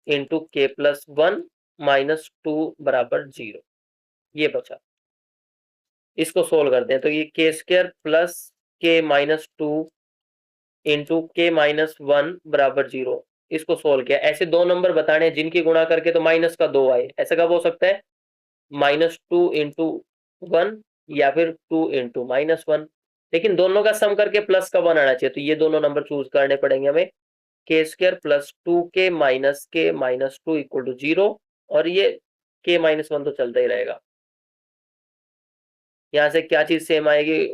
इंटू के प्लस 1 माइनस 2 बराबर 0, ये बचा। इसको सोल्व करते हैं तो ये के स्क्वायर प्लस के माइनस 2 इंटू के माइनस 1 बराबर 0, इसको सोल्व किया। ऐसे दो नंबर बताने हैं जिनकी गुणा करके तो माइनस का 2 आए, ऐसा कब हो सकता है, माइनस 2 इंटू 1 या फिर 2 इंटू माइनस 1, लेकिन दोनों का सम करके प्लस का 1 आना चाहिए तो ये दोनों नंबर चूज करने पड़ेंगे हमें, के स्क्वायर प्लस 2k माइनस के माइनस 2 इक्वल टू 0, और ये के माइनस 1 तो चलता ही रहेगा। यहाँ से क्या चीज सेम आएगी,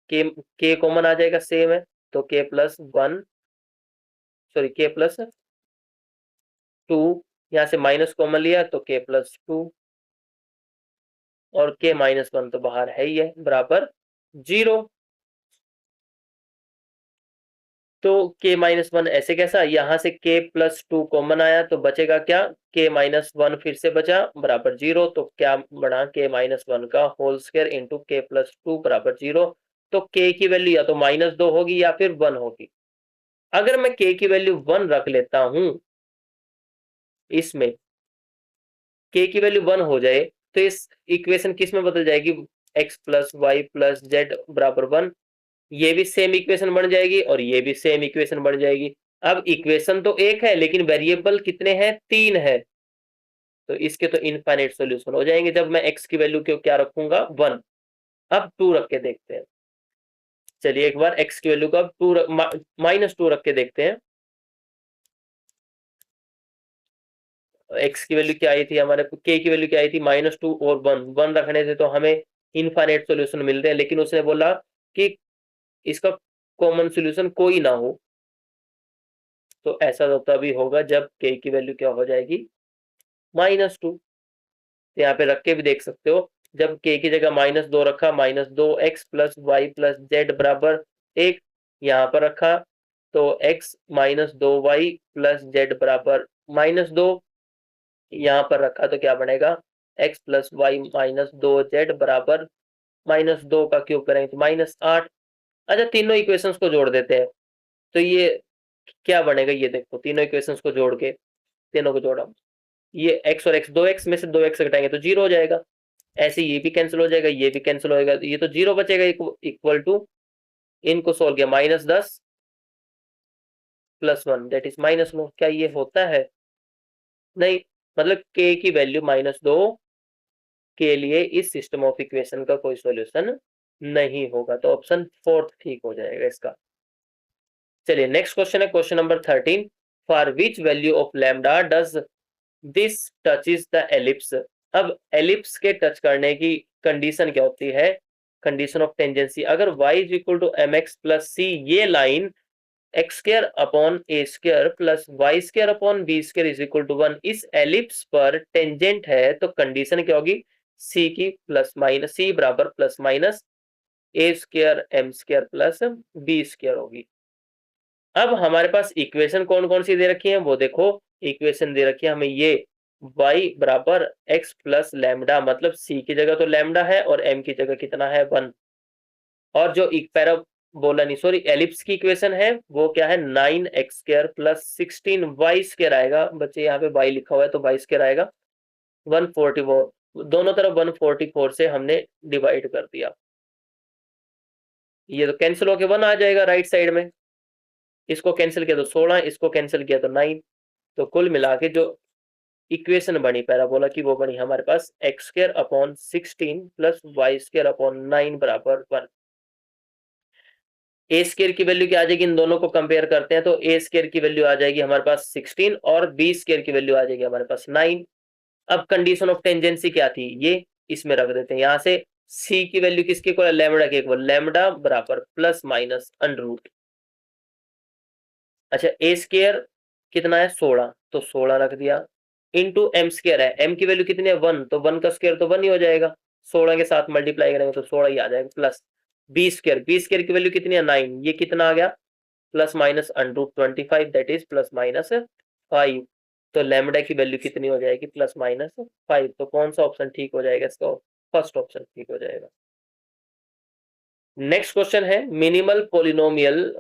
के कॉमन आ जाएगा, सेम है तो के प्लस 1 सॉरी के प्लस 2, यहाँ से माइनस कॉमन लिया तो के प्लस 2 और के माइनस 1 तो बाहर है ही है बराबर 0। तो k माइनस 1 ऐसे कैसा, यहाँ से k प्लस 2 कॉमन आया तो बचेगा क्या, k माइनस 1 फिर से बचा बराबर 0, तो क्या बना k माइनस 1 का होल स्क्वायर इंटू के प्लस 2 बराबर 0। तो k की वैल्यू या तो माइनस 2 होगी या फिर 1 होगी। अगर मैं k की वैल्यू 1 रख लेता हूं इसमें, k की वैल्यू 1 हो जाए तो इस इक्वेशन किस में बदल जाएगी, x plus y plus z बराबर 1, ये भी सेम इक्वेशन बन जाएगी और ये भी सेम इक्वेशन बन जाएगी। अब इक्वेशन तो एक है लेकिन वेरिएबल कितने हैं, 3 है, तो इसके तो इनफाइनाइट सॉल्यूशन हो जाएंगे जब मैं x की वैल्यू क्यों क्या रखूंगा 1। अब 2 रख के देखते हैं, चलिए एक बार x की वैल्यू को अब 2 माइनस 2 रख के देखते हैं। x की वैल्यू क्या आई थी हमारे, k की वैल्यू क्या आई थी -2 और 1 रखने से तो हमें इनफाइनाइट सॉल्यूशन मिल रहे हैं, लेकिन उसने बोला कि इसका कॉमन सॉल्यूशन कोई ना हो, तो ऐसा तो तभी होगा जब k की वैल्यू क्या हो जाएगी -2। तो यहाँ पे रख के भी देख सकते हो, जब k की जगह -2 रखा, -2x plus y plus z बराबर 1, यहाँ पर रखा तो x -2y प्लस जेड बराबर -2, यहाँ पर रखा तो क्या बनेगा, x प्लस वाई -2z बराबर -2 का क्यूब करेंगे तो -8। अच्छा तीनों इक्वेशंस को जोड़ देते हैं तो ये क्या बनेगा, ये देखो तीनों इक्वेशंस को जोड़ के, तीनों को जोड़ा, ये x और x, 2x में से 2x घटाएंगे तो 0 हो जाएगा, ऐसे ये भी कैंसिल हो जाएगा, ये भी कैंसिल होएगा, ये तो 0 बचेगा इक्वल टू, इनको सोल्व किया -10 प्लस 1 दैट इज -9। क्या ये होता है, नहीं, मतलब k की वैल्यू -2 के लिए इस सिस्टम ऑफ इक्वेशन का कोई सॉल्यूशन नहीं होगा, तो ऑप्शन फोर्थ ठीक हो जाएगा इसका। चलिए नेक्स्ट क्वेश्चन है question number 13, for which value of lambda does this touches the ellipse. अब एलिप्स के टच करने की कंडीशन क्या होती है, कंडीशन ऑफ टेंजेंसी, अगर y is equal to M X plus C, ये line X square upon A square plus Y square upon B square is equal to 1 इस एलिप्स पर टेंजेंट है, तो कंडीशन क्या होगी, सी की प्लस माइनस सी बराबर plus minus A square M square plus B square होगी। अब हमारे पास इक्वेशन कौन कौन सी दे रखी है वो देखो, इक्वेशन दे रखी है हमें ये y बराबर x प्लस लैम्डा, मतलब c की जगह तो लैम्डा है और m की जगह कितना है 1, और जो एक पैराबोला नहीं सॉरी एलिप्स की इक्वेशन है वो क्या है 9x square plus 16y square आएगा, बच्चे यहाँ पे y लिखा हुआ है तो y स्क्वायर आएगा 144, दोनों तरफ 144 से हमने डिवाइड कर दिया, ये तो कैंसिल होके 1 आ जाएगा राइट साइड में, इसको कैंसिल किया तो 16, इसको कैंसिल किया तो 9, तो कुल मिला के जो इक्वेशन बनी पैराबोला की वो बनी हमारे पास X square upon 16 plus Y square upon 9 बराबर 1। ए स्क्वायर की वैल्यू क्या आ जाएगी, इन दोनों को कंपेयर करते हैं तो ए स्क्वायर की वैल्यू आ जाएगी हमारे पास 16 और बी स्क्वायर की वैल्यू आ जाएगी हमारे पास 9। अब कंडीशन ऑफ टेंजेंसी क्या थी, ये इसमें रख देते हैं, यहां से सी की वैल्यू किसके इक्वल है, लैम्डा के इक्वल, लैम्डा बराबर प्लस माइनस अंडर रूट। अच्छा ए स्क्वायर कितना है 16, तो 16 रख दिया, इंटू एम स्क्वायर है, एम की वैल्यू कितनी है 1, तो 1 का स्क्वायर तो 1 ही हो जाएगा, 16 के साथ मल्टीप्लाई करेंगे तो 16 ही आ जाएगा, प्लस बी स्क्वायर की वैल्यू कितनी है 9, ये कितना आ गया plus minus under root 25 that is plus minus 5, तो लैम्डा की वैल्यू कितनी हो जाएगी प्लस माइनस 5, तो कौन सा ऑप्शन ठीक हो जाएगा इसका, फर्स्ट ऑप्शन ठीक हो जाएगा। नेक्स्ट क्वेश्चन है minimal polynomial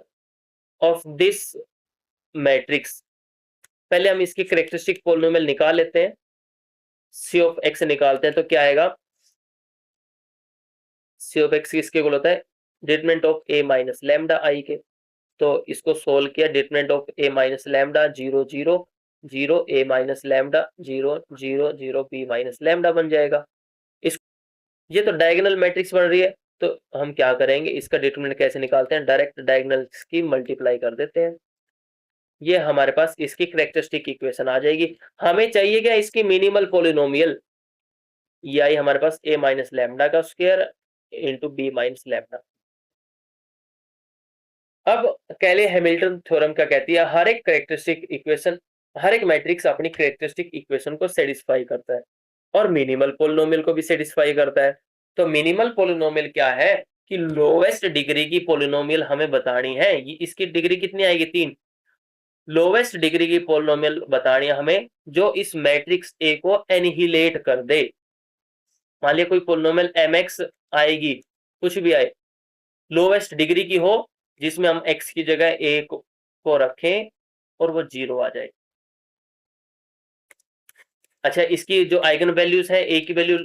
of this matrix, पहले हम इसकी करेक्टरिस्टिक पोलिनोमियल निकाल लेते हैं, सी ऑफ एक्स निकालते हैं तो क्या आएगा, सी ऑफ एक्स किसके इक्वल होता है determinant of A minus lambda I के, तो इसको सोल्व किया, determinant of A minus lambda 0 0 0 A minus lambda 0 0 0 B minus lambda बन जाएगा। इस ये तो डायगोनल मैट्रिक्स बन रही है, तो हम क्या करेंगे इसका डिटरमिनेंट कैसे निकालते हैं, डायरेक्ट डायगोनल्स की मल्टीप्लाई कर देते हैं, ये हमारे पास इसकी करेक्टरिस्टिक इक्वेशन आ जाएगी। हमें चाहिए क्या इसकी मिनिमल पोलिनोमियल, ये आई हमारे पास ए माइनस लैम्डा का square into b minus lambda. अब कैले हैमिल्टन थ्योरम क्या कहती है, हर एक करेक्टरिस्टिक इक्वेशन, हर एक मैट्रिक्स अपनी करेक्टरिस्टिक इक्वेशन को सेटिस्फाई करता है और मिनिमल पोलिनोमियल को भी सेटिस्फाई करता है। तो मिनिमल पोलिनोमियल क्या है कि लोवेस्ट डिग्री की पोलिनोमियल हमें बतानी है, ये इसकी डिग्री कितनी आएगी 3, लोवेस्ट डिग्री की पोलिनोमियल बतानी है हमें जो इस मैट्रिक्स ए को एनिहिलेट कर दे। मान लिया कोई पोलिनोमियल एम एक्स आएगी, कुछ भी आए, लोवेस्ट डिग्री की हो जिसमें हम x की जगह a को रखें और वो 0 आ जाए। अच्छा इसकी जो आइगन वैल्यूज है, a की वैल्यू,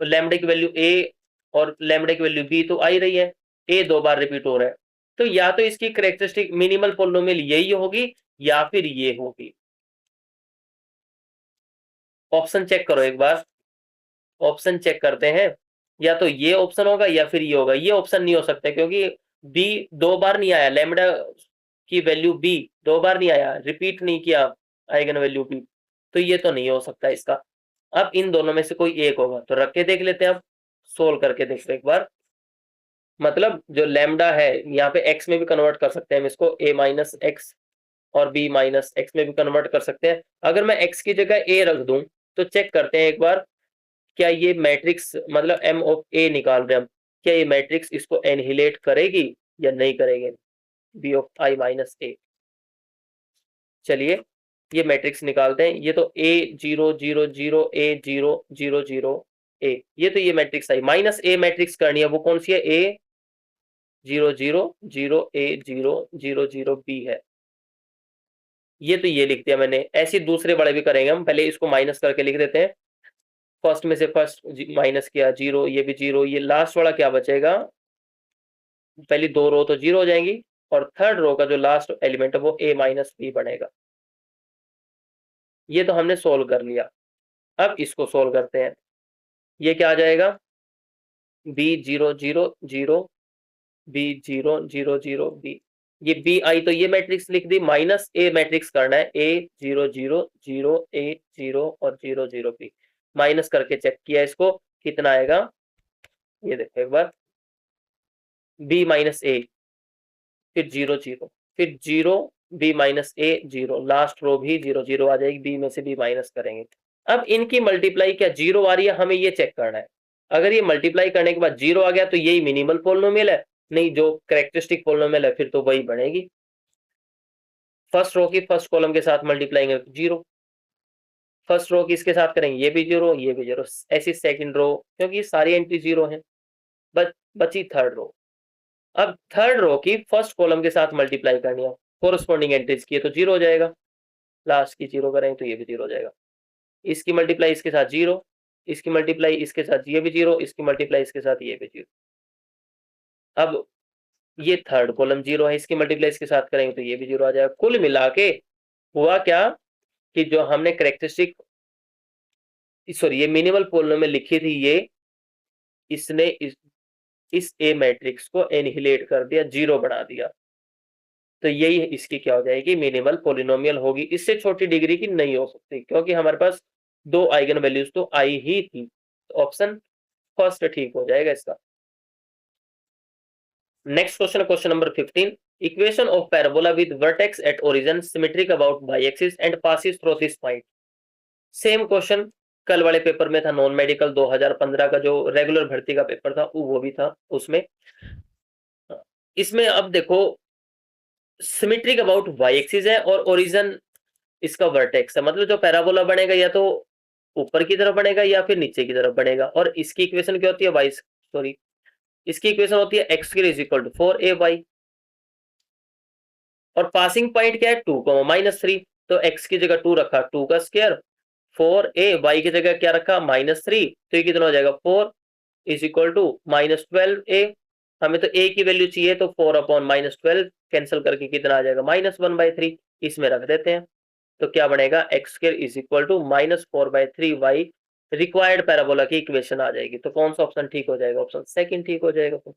लैम्डा की वैल्यू a और लैम्डा की वैल्यू b तो आ ही रही है, a 2 बार रिपीट हो रहा है, तो या तो इसकी करेक्टरिस्टिक मिनिमल पोलिनोमियल यही होगी या फिर ये होगी। ऑप्शन चेक करो एक बार, ऑप्शन चेक करते हैं, या तो ये ऑप्शन होगा या फिर ये होगा, ये ऑप्शन नहीं हो सकता क्योंकि b 2 बार नहीं आया, लैम्डा की वैल्यू b 2 बार नहीं आया, रिपीट नहीं किया आइगन वैल्यू b, तो ये तो नहीं हो सकता इसका। अब इन दोनों में से कोई एक होगा, तो रख के देख लेते हैं, अब सोल्व करके देखते हैं एक बार, मतलब जो लैम्डा है यहाँ पे x में भी कन्वर्ट कर सकते हैं हम इसको, a माइनस एक्स और b माइनस एक्स में भी कन्वर्ट कर सकते हैं। अगर मैं x की जगह a रख दूं तो चेक करते हैं एक बार, क्या ये मैट्रिक्स मतलब m ऑफ a निकाल रहे हैं हम, क्या ये मैट्रिक्स इसको एनहिलेट करेगी या नहीं करेगी, b of i minus a। चलिए ये मैट्रिक्स निकालते हैं, ये तो a 0 0 0 a 0 0 0 a, ये तो ये matrix I, minus a matrix करनी है, वो कौन सी है, a 0 0 0 a 0 0 0 b है, ये तो ये लिख दिया मैंने, ऐसे दूसरे वाले भी करेंगे हम, पहले इसको माइनस करके लिख देते हैं, फर्स्ट में से फर्स्ट माइनस किया 0, ये भी 0, ये लास्ट वाला क्या बचेगा, पहली 2 रो तो 0 हो जाएंगी और थर्ड रो का जो लास्ट एलिमेंट है वो a माइनस बी बनेगा। ये तो हमने सोल्व कर लिया, अब इसको सोल्व करते हैं, ये क्या आ जाएगा B0 0 0 B0 0 0 B, ये बी आई तो ये मैट्रिक्स लिख दी, माइनस ए मैट्रिक्स करना है A0 0 0 A0 और 0 0 B, माइनस करके चेक किया इसको कितना आएगा, ये देखो एक बार, B माइनस ए, फिर 0 0, फिर 0 B माइनस ए 0, लास्ट रो भी 0 0 आ जाएगी, B में से B माइनस करेंगे। अब इनकी मल्टीप्लाई क्या 0 आ रही है, हमें ये चेक करना है। अगर ये मल्टीप्लाई करने के बाद 0 आ गया तो यही मिनिमल पोलिनोमियल है, नहीं जो कैरेक्टरिस्टिक पोलिनोमियल है फिर तो वही बनेगी। फर्स्ट रो की फर्स्ट कॉलम के साथ मल्टीप्लाई करेंगे 0, फर्स्ट रो की इसके साथ करेंगे ये भी 0 ये भी 0, ऐसी सेकंड रो, क्योंकि सारी एंट्री 0 है, बची थर्ड रो। अब थर्ड रो की फर्स्ट कॉलम के साथ मल्टीप्लाई करनी है, कोरस्पॉन्डिंग एंट्रीज की तो 0 हो जाएगा, लास्ट की 0 करेंगे तो ये भी 0 हो जाएगा। इसकी मल्टीप्लाई इसके साथ 0, इसकी मल्टीप्लाई इसके साथ ये भी 0, इसकी मल्टीप्लाई इसके साथ ये भी 0। अब ये थर्ड कॉलम 0 है, इसकी मल्टीप्लाई इसके साथ करेंगे तो ये भी 0 आ जाएगा। कुल मिला के हुआ क्या कि जो हमने कैरेक्टरिस्टिक सॉरी ये मिनिमल पोलिनोमियल लिखी थी, ये इसने इस ए मैट्रिक्स को एनिहिलेट कर दिया, 0 बना दिया, तो यही इसकी क्या हो जाएगी, मिनिमल पोलिनोमियल होगी। इससे छोटी डिग्री की नहीं हो सकती, क्योंकि हमारे पास 2 आइगन वैल्यूज तो आई ही थी, तो ऑप्शन फर्स्ट ठीक हो जाएगा इसका। Next question, question number 15, equation of parabola with vertex at origin symmetric about by axis and passes through this point. Same question कल वाले पेपर में था, नॉन मेडिकल 2015 का जो रेगुलर भर्ती का पेपर था वो भी था उसमें। इसमें अब देखो सिमेट्रिक अबाउट वाई एक्सिस है और ओरिजिन इसका वर्टेक्स है, मतलब जो पैराबोला बनेगा या तो ऊपर की तरफ बनेगा या फिर नीचे की तरफ बनेगा, और इसकी इक्वेशन क्या होती है वाई सॉरी इसकी इक्वेशन होती है x square is equal to 4ay, और पासिंग पॉइंट क्या है 2 -3, तो x की जगह 2 रखा 2 का स्क्वायर, 4a, y की जगह क्या रखा -3, तो ये कितना हो जाएगा 4 इज इक्वल टू -12a, हमें तो a की वैल्यू चाहिए तो 4/-12 कैंसिल करके कितना आ जाएगा -1/3, इसमें रख देते हैं, तो क्या बनेगा x square is equal to -4/3y, required parabola की इक्वेशन आ जाएगी। तो कौन सा ऑप्शन ठीक हो जाएगा, ऑप्शन सेकंड ठीक हो जाएगा।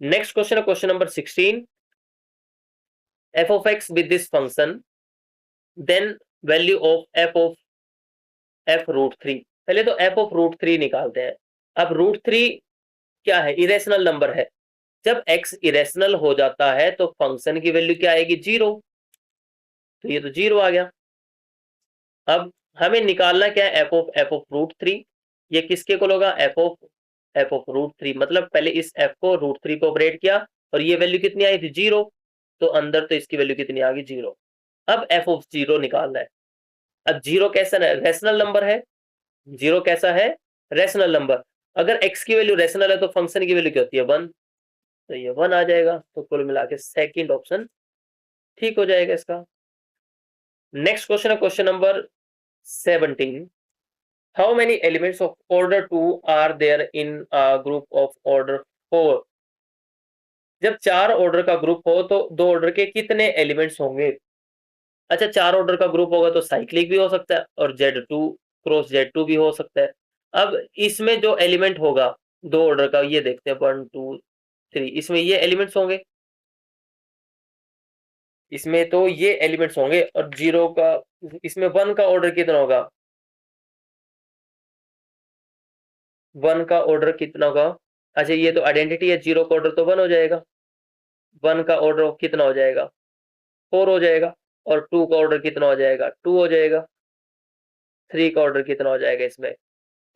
नेक्स्ट क्वेश्चन है question number 16, f of x with this function then value of f root 3। पहले तो f of रूट 3 निकालते हैं। अब रूट 3 क्या है, इरेशनल नंबर है, जब x इरेशनल हो जाता है तो फंक्शन की वैल्यू क्या आएगी 0, तो ये तो 0 आ गया। अब हमें निकालना क्या है f of रूट 3, ये किसके को होगा f of रूट 3, मतलब पहले इस f को रूट 3 पे ऑपरेट किया और ये वैल्यू कितनी आई थी 0, तो अंदर तो इसकी वैल्यू कितनी आ गई 0। अब f of 0 निकालना है। अब 0 कैसा है, रेशनल नंबर है, 0 कैसा है रेशनल नंबर, अगर x की वैल्यू रेशनल है तो फंक्शन की वैल्यू क्या होती है 1, तो ये 1 आ जाएगा, तो कुल मिला के सेकेंड ऑप्शन ठीक हो जाएगा इसका। नेक्स्ट क्वेश्चन है question number 17, how many elements of order 2 are there in a group of order 4। जब 4 ऑर्डर का ग्रुप हो तो 2 ऑर्डर के कितने एलिमेंट्स होंगे। अच्छा 4 ऑर्डर का ग्रुप होगा तो साइक्लिक भी हो सकता है और Z2 क्रॉस Z2 भी हो सकता है। अब इसमें जो एलिमेंट होगा 2 ऑर्डर का, ये देखते हैं 1 2 3, इसमें ये एलिमेंट्स होंगे, इसमें तो ये एलिमेंट्स होंगे, और 0 का इसमें 1 का ऑर्डर कितना होगा, 1 का ऑर्डर कितना होगा। अच्छा ये तो आइडेंटिटी है, 0 का ऑर्डर तो 1 हो जाएगा, 1 का ऑर्डर कितना हो जाएगा 4 हो जाएगा, और 2 का ऑर्डर कितना हो जाएगा 2 हो जाएगा, 3 का ऑर्डर कितना हो जाएगा इसमें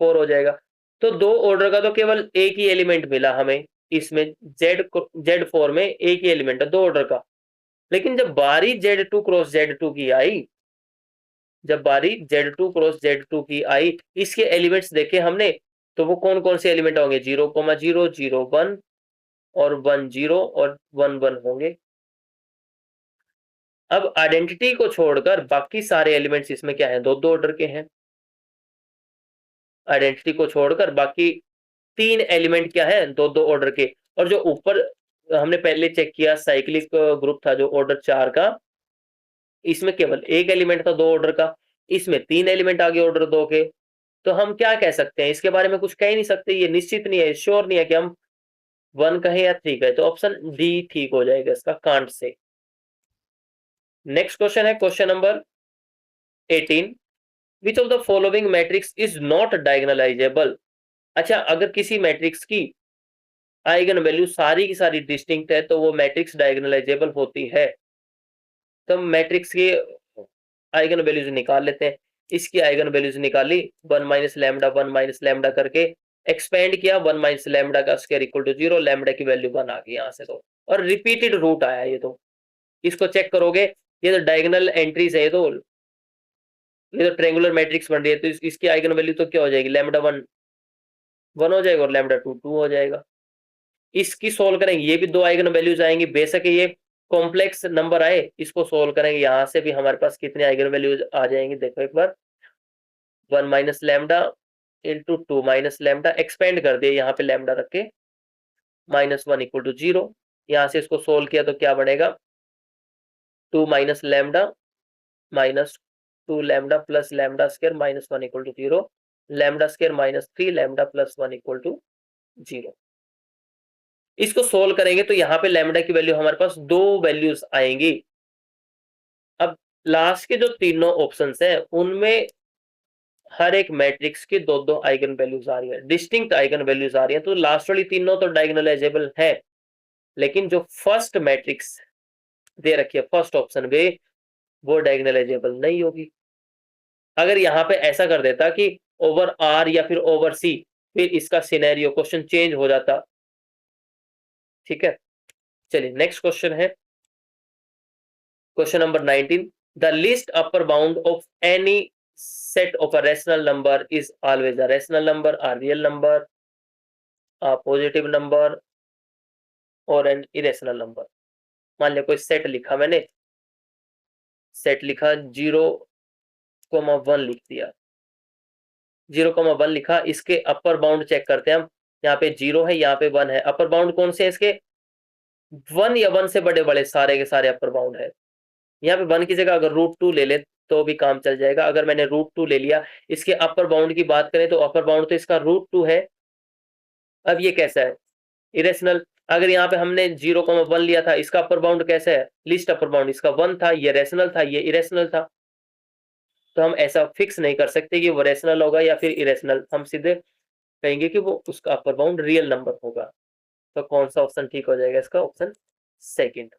4 हो जाएगा। तो 2 ऑर्डर का तो केवल एक ही एलिमेंट मिला हमें, इसमें Z4 में एक ही एलिमेंट है 2 ऑर्डर का, लेकिन जब बारी Z2 क्रॉस Z2 की आई, जब बारी Z2 क्रॉस Z2 की आई, इसके एलिमेंट्स देखे हमने, तो वो कौन कौन से एलिमेंट होंगे 0,0 0 1 और 1 0 और 1 1 होंगे। अब आइडेंटिटी को छोड़कर बाकी सारे एलिमेंट्स इसमें क्या है 2 ऑर्डर के हैं, आइडेंटिटी को छोड़कर बाकी 3 एलिमेंट क्या है 2 ऑर्डर के, और जो ऊपर हमने पहले चेक किया साइक्लिक ग्रुप था जो ऑर्डर 4 का, इसमें केवल एक एलिमेंट था 2 ऑर्डर का, इसमें 3 एलिमेंट आ गए ऑर्डर 2 के, तो हम क्या कह सकते हैं, इसके बारे में कुछ कह ही नहीं सकते, ये निश्चित नहीं है, श्योर नहीं है कि हम 1 कहें या 3 कहें, तो ऑप्शन डी ठीक हो जाएगा इसका, कांट से। नेक्स्ट क्वेश्चन है question number 18, which of the following matrix is not diagonalisable. अच्छा, अगर किसी मैट्रिक्स की आइगन वैल्यू सारी की सारी डिस्टिंक्ट है तो वो मैट्रिक्स डायगोनलाइजेबल होती है। तो मैट्रिक्स की आइगन वैल्यूज निकाल लेते हैं। इसकी आइगन वैल्यूज निकाली, 1 माइनस लैम्डा 1 माइनस लैम्डा करके एक्सपेंड किया, 1 माइनस लैम्डा का स्क्वायर इक्वल टू 0, लैम्डा की वैल्यू 1 आ गई यहाँ से। तो और रिपीटेड रूट आया ये, तो इसको चेक करोगे, ये तो डायगोनल एंट्रीज है, ये तो ट्रायंगुलर मैट्रिक्स बन रही है, तो इसकी आइगन वैल्यू तो क्या हो जाएगी, लैम्डा 1 1 हो जाएगा और लैम्डा 2 2 हो जाएगा। इसकी सोल्व करेंगे, ये भी 2 आइगन वैल्यूज आएंगी, बेशक ये कॉम्प्लेक्स नंबर आए, इसको सोल्व करेंगे, यहां से भी हमारे पास कितने आइगन वैल्यूज आ जाएंगे, देखो एक बार, 1 minus lambda into 2 minus lambda, expand कर दिए यहाँ पे लैम्डा रख के, -1 इक्वल टू 0। यहाँ से इसको सोल्व किया तो क्या बनेगा, 2 minus lambda minus 2 lambda plus lambda square -1 equal to 0, lambda square -3 lambda plus 1 equal to 0। इसको सोल्व करेंगे तो यहाँ पे लैम्डा की वैल्यू हमारे पास 2 वैल्यूज आएंगी। अब लास्ट के जो तीनों ऑप्शंस हैं उनमें हर एक मैट्रिक्स की 2 आइगन वैल्यूज आ रही है, डिस्टिंक्ट आइगन वैल्यूज आ रही है, तो लास्ट वाली तीनों तो डायगोनलाइजेबल है, लेकिन जो फर्स्ट मैट्रिक्स दे रखी है फर्स्ट ऑप्शन में, वो डायगोनलाइजेबल नहीं होगी। अगर यहाँ पे ऐसा कर देता कि ओवर आर या फिर ओवर सी, फिर इसका सिनेरियो क्वेश्चन चेंज हो जाता। ठीक है, चलिए नेक्स्ट क्वेश्चन है question number 19, the list upper bound of any set of a rational number is always a rational number, a real number, a positive number और an irrational number। मान लिया कोई सेट लिखा मैंने, सेट लिखा 0,1 लिख दिया, 0,1 लिखा, इसके अपर बाउंड चेक करते हैं हम, यहाँ पे 0 है, यहाँ पे 1 है, अपर बाउंड कौन से है इसके, 1 या 1 से बड़े बड़े सारे के सारे अपर बाउंड है। यहाँ पे 1 की जगह अगर √2 ले ले तो भी काम चल जाएगा। अगर मैंने √2 ले लिया, इसके अपर बाउंड की बात करें तो अपर बाउंड तो इसका √2 है। अब ये कैसा है, इरेशनल। अगर यहाँ पे हमने 0,1 लिया था, इसका अपर बाउंड कैसा है, लिस्ट अपर बाउंड इसका 1 था, ये रेशनल था, ये इरेशनल था। तो हम ऐसा फिक्स नहीं कर सकते कि वो रेशनल होगा या फिर इरेशनल, हम सीधे कहेंगे कि वो उसका अपर बाउंड रियल नंबर होगा। तो कौन सा ऑप्शन ठीक हो जाएगा इसका, ऑप्शन सेकंड।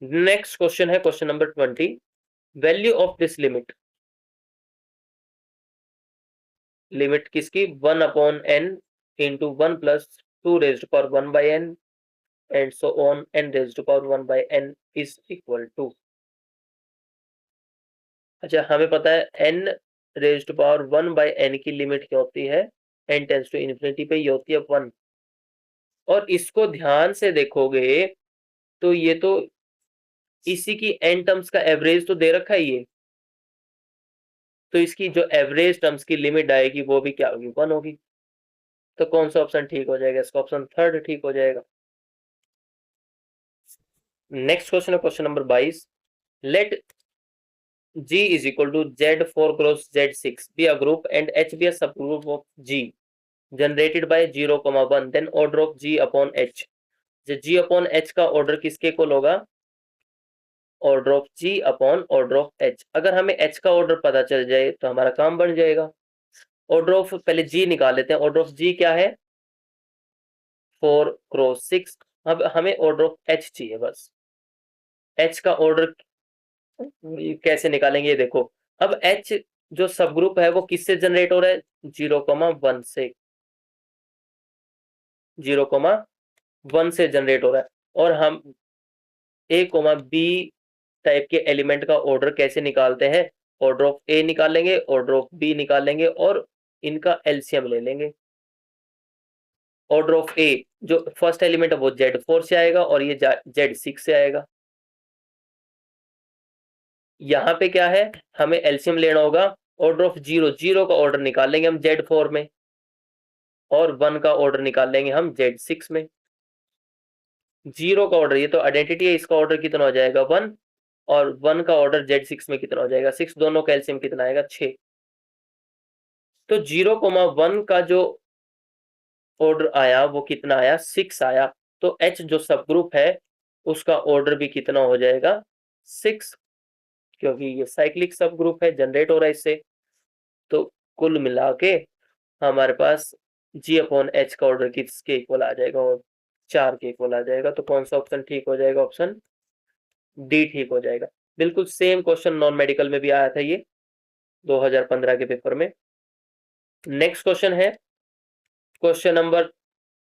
नेक्स्ट क्वेश्चन है question number 20, value of this limit, limit किसकी, 1/n into 1 plus 2 raised to power 1 by n and so on, n raised to power 1 by n is equal to। अच्छा, हमें पता है n raised to power 1 by n की लिमिट क्या होती है, n टेंस टू इन्फिनिटी पे ये होती है 1। और इसको ध्यान से देखोगे तो ये तो इसी की n टर्म्स का एवरेज तो दे रखा है ये, तो इसकी जो एवरेज टर्म्स की लिमिट आएगी वो भी क्या होगी, 1 होगी। तो कौन सा ऑप्शन ठीक हो जाएगा इसका, ऑप्शन थर्ड ठीक हो जाएगा। नेक्स्ट क्वेश्चन है question number 22, let G is equal to Z4 cross Z6 be a group and H be a subgroup of G generated by 0,1, then order of G upon H। G upon H का ऑर्डर किसके इक्वल होगा, order of G upon order of H। अगर हमें H का ऑर्डर पता चल जाए तो हमारा काम बन जाएगा। ऑर्डर ऑफ, पहले G निकाल लेते हैं, ऑर्डर ऑफ G क्या है, 4 क्रॉस 6। अब हमें ऑर्डर ऑफ H चाहिए बस। H का ऑर्डर कैसे निकालेंगे, ये देखो, अब H जो सब ग्रुप है वो किससे जनरेट हो रहा है, 0,1 से, 0,1 से जनरेट हो रहा है। और हम A, B टाइप के एलिमेंट का ऑर्डर कैसे निकालते हैं, ऑर्डर ऑफ A निकालेंगे, ऑर्डर ऑफ B निकालेंगे और इनका एलसीएम ले लेंगे। ऑर्डर ऑफ A जो फर्स्ट एलिमेंट है वो Z4 से आएगा और ये Z6 से आएगा। यहाँ पे क्या है, हमें एलसीएम लेना होगा, ऑर्डर ऑफ 0 का ऑर्डर निकाल लेंगे हम Z4 में और 1 का ऑर्डर निकाल लेंगे हम Z6 में। 0 का ऑर्डर, ये तो आइडेंटिटी है, इसका ऑर्डर कितना हो जाएगा 1 और 1 का ऑर्डर Z6 में कितना हो जाएगा 6, दोनों का एलसीएम कितना आएगा 6। तो 0,1 का जो ऑर्डर आया वो कितना आया, 6 आया। तो H जो सब ग्रुप है उसका ऑर्डर भी कितना हो जाएगा, 6, क्योंकि ये साइक्लिक सब ग्रुप है, जनरेट हो रहा है इससे। तो कुल मिला के हमारे पास G/H का ऑर्डर किसके इक्वल आ जाएगा, और 4 के इक्वल आ जाएगा। तो कौन सा ऑप्शन ठीक हो जाएगा, ऑप्शन डी ठीक हो जाएगा। बिल्कुल सेम क्वेश्चन नॉन मेडिकल में भी आया था ये 2015 के पेपर में। नेक्स्ट क्वेश्चन है question number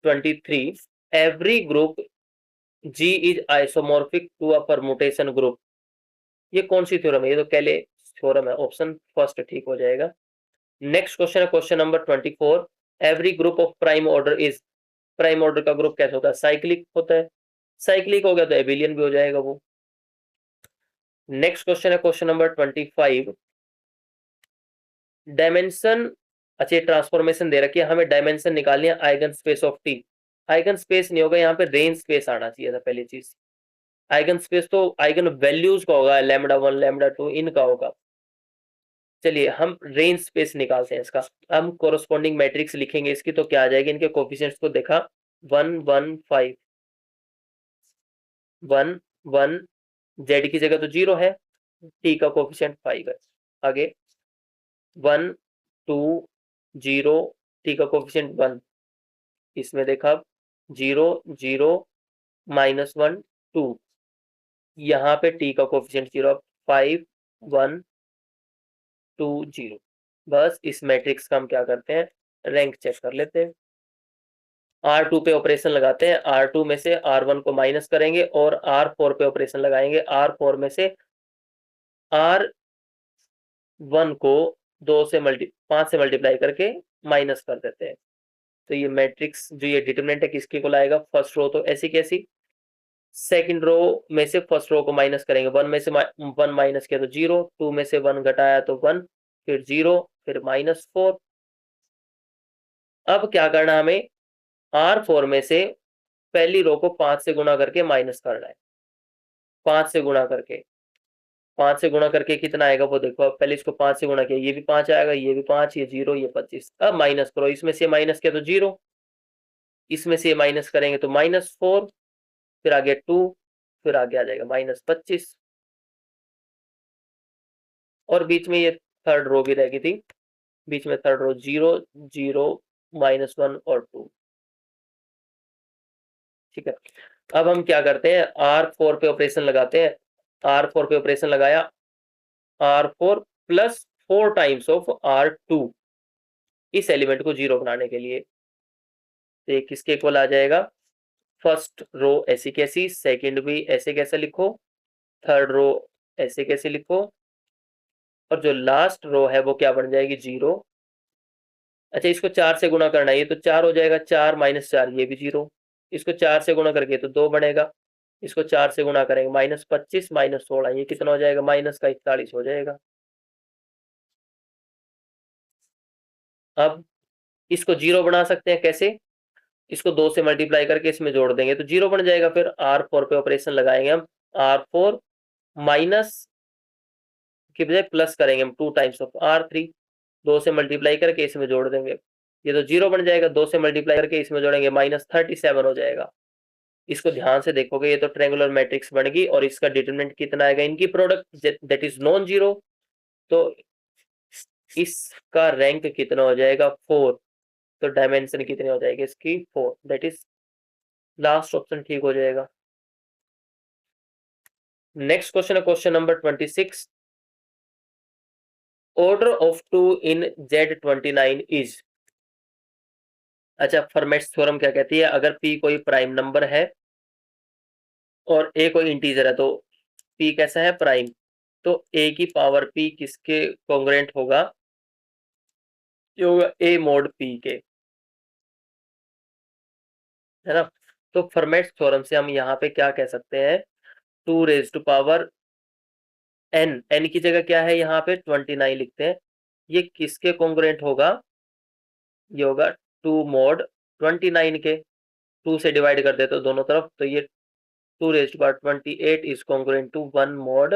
23। Every group G is isomorphic to a permutation group. ये कौन सी थ्योरम है, ये तो केले थ्योरम है, ऑप्शन फर्स्ट ठीक हो जाएगा। नेक्स्ट क्वेश्चन है question number 24। Every group of prime order is, prime order का ग्रुप कैसा होता है, साइक्लिक होता है। साइक्लिक हो गया तो एबिलियन भी हो जाएगा वो। नेक्स्ट क्वेश्चन है क्वेश्चन नंबर 25। डायमेंशन, अच्छा ट्रांसफॉर्मेशन दे रखी है, हमें डायमेंशन निकालनी है eigen space of T. Eigen space नहीं होगा यहाँ पे, रेंज स्पेस आना चाहिए था पहली चीज। आइगन स्पेस तो आइगन वैल्यूज का होगा, λ1 λ2 इनका होगा। चलिए हम रेंज स्पेस निकालते हैं इसका। हम कोरोस्पोंडिंग मैट्रिक्स लिखेंगे इसकी, तो क्या आ जाएगी, इनके कोफिशिएंट्स को देखा, 1 1 5 1 1, जेड की जगह तो 0 है, टी का कोफिशिएंट 5 है। आगे 1 2 0, टी का कोफिशिएंट 1, इसमें देखा 0 0 -1 2, यहाँ पे टी का कोफिशिएंट 0, 5 1 2 0। बस इस मैट्रिक्स का हम क्या करते हैं, रैंक चेक कर लेते हैं। R2 पे ऑपरेशन लगाते हैं, R2 में से R1 को माइनस करेंगे और R4 पे ऑपरेशन लगाएंगे, R4 में से R1 को 5 से मल्टीप्लाई करके माइनस कर देते हैं। तो ये मैट्रिक्स जो ये डिटरमिनेंट है किसके को लाएगा, फर्स्ट रो तो ऐसी कैसी, सेकंड रो में से फर्स्ट रो को माइनस करेंगे, 1 में से 1 माइनस किया तो 0, 2 में से 1 घटाया तो 1, फिर 0, फिर -4। अब क्या करना हमें, R4 में से पहली रो को 5 से गुणा करके माइनस करना है। 5 से गुणा करके, 5 से गुणा करके कितना आएगा वो देखो। अब पहले इसको 5 से गुणा किया, ये भी 5 आएगा, ये भी 5, ये 0, ये 25। अब माइनस करो, इसमें से माइनस किया तो 0, इसमें से माइनस करेंगे तो -4, फिर आगे 2, फिर आगे आ जाएगा -25, और बीच में ये थर्ड रो भी रह गई थी, बीच में थर्ड रो 0 0 -1 और 2। ठीक है, अब हम क्या करते हैं, R4 पे ऑपरेशन लगाते हैं। R4 पे ऑपरेशन लगाया, R4 plus 4 times of R2, इस एलिमेंट को 0 बनाने के लिए। तो ये किसके इक्वल आ जाएगा, फर्स्ट रो ऐसी कैसी, सेकंड भी ऐसे कैसे लिखो, थर्ड रो ऐसे कैसे लिखो, और जो लास्ट रो है वो क्या बन जाएगी, 0। अच्छा इसको 4 से गुणा करना है, ये तो 4 हो जाएगा, 4 -4 ये भी 0, इसको 4 से गुणा करके तो 2 बनेगा, इसको 4 से गुणा करेंगे -25 -16, ये कितना हो जाएगा, -41 हो जाएगा। अब इसको 0 बना सकते हैं कैसे, इसको 2 से मल्टीप्लाई करके इसमें जोड़ देंगे तो 0 बन जाएगा। फिर R4 पे ऑपरेशन लगाएंगे हम, R4 माइनस की बजाय प्लस करेंगे हम, 2 टाइम्स ऑफ R3, 2 से मल्टीप्लाई करके इसमें जोड़ देंगे, ये तो 0 बन जाएगा, 2 से मल्टीप्लाई करके इसमें जोड़ेंगे -37 हो जाएगा। इसको ध्यान से देखोगे, ये तो ट्रायंगुलर मैट्रिक्स बन गई, और इसका डिटरमिनेंट कितना आएगा, इनकी product that is non zero, तो इसका रैंक कितना हो जाएगा, 4। तो डायमेंशन कितनी हो जाएगी इसकी, 4, दैट इज लास्ट ऑप्शन ठीक हो जाएगा। नेक्स्ट क्वेश्चन है question number 26। Order of 2 in Z29 is, अच्छा फर्मेट्स थ्योरम क्या कहती है, अगर P कोई प्राइम नंबर है और A कोई इंटीजर है, तो P कैसा है, प्राइम, तो A की पावर P किसके कॉन्ग्रुएंट होगा, ये होगा A mod P के, है ना। तो फर्मेट्स थ्योरम से हम यहाँ पे क्या कह सकते हैं, 2 रेज टू पावर n की जगह क्या है यहाँ पे 29 लिखते हैं, ये किसके कॉन्ग्रुएंट होगा, ये होगा 2 mod 29 के, 2 से डिवाइड कर देते तो दोनों तरफ, तो ये 2 raise to power 28 is congruent to 1 mod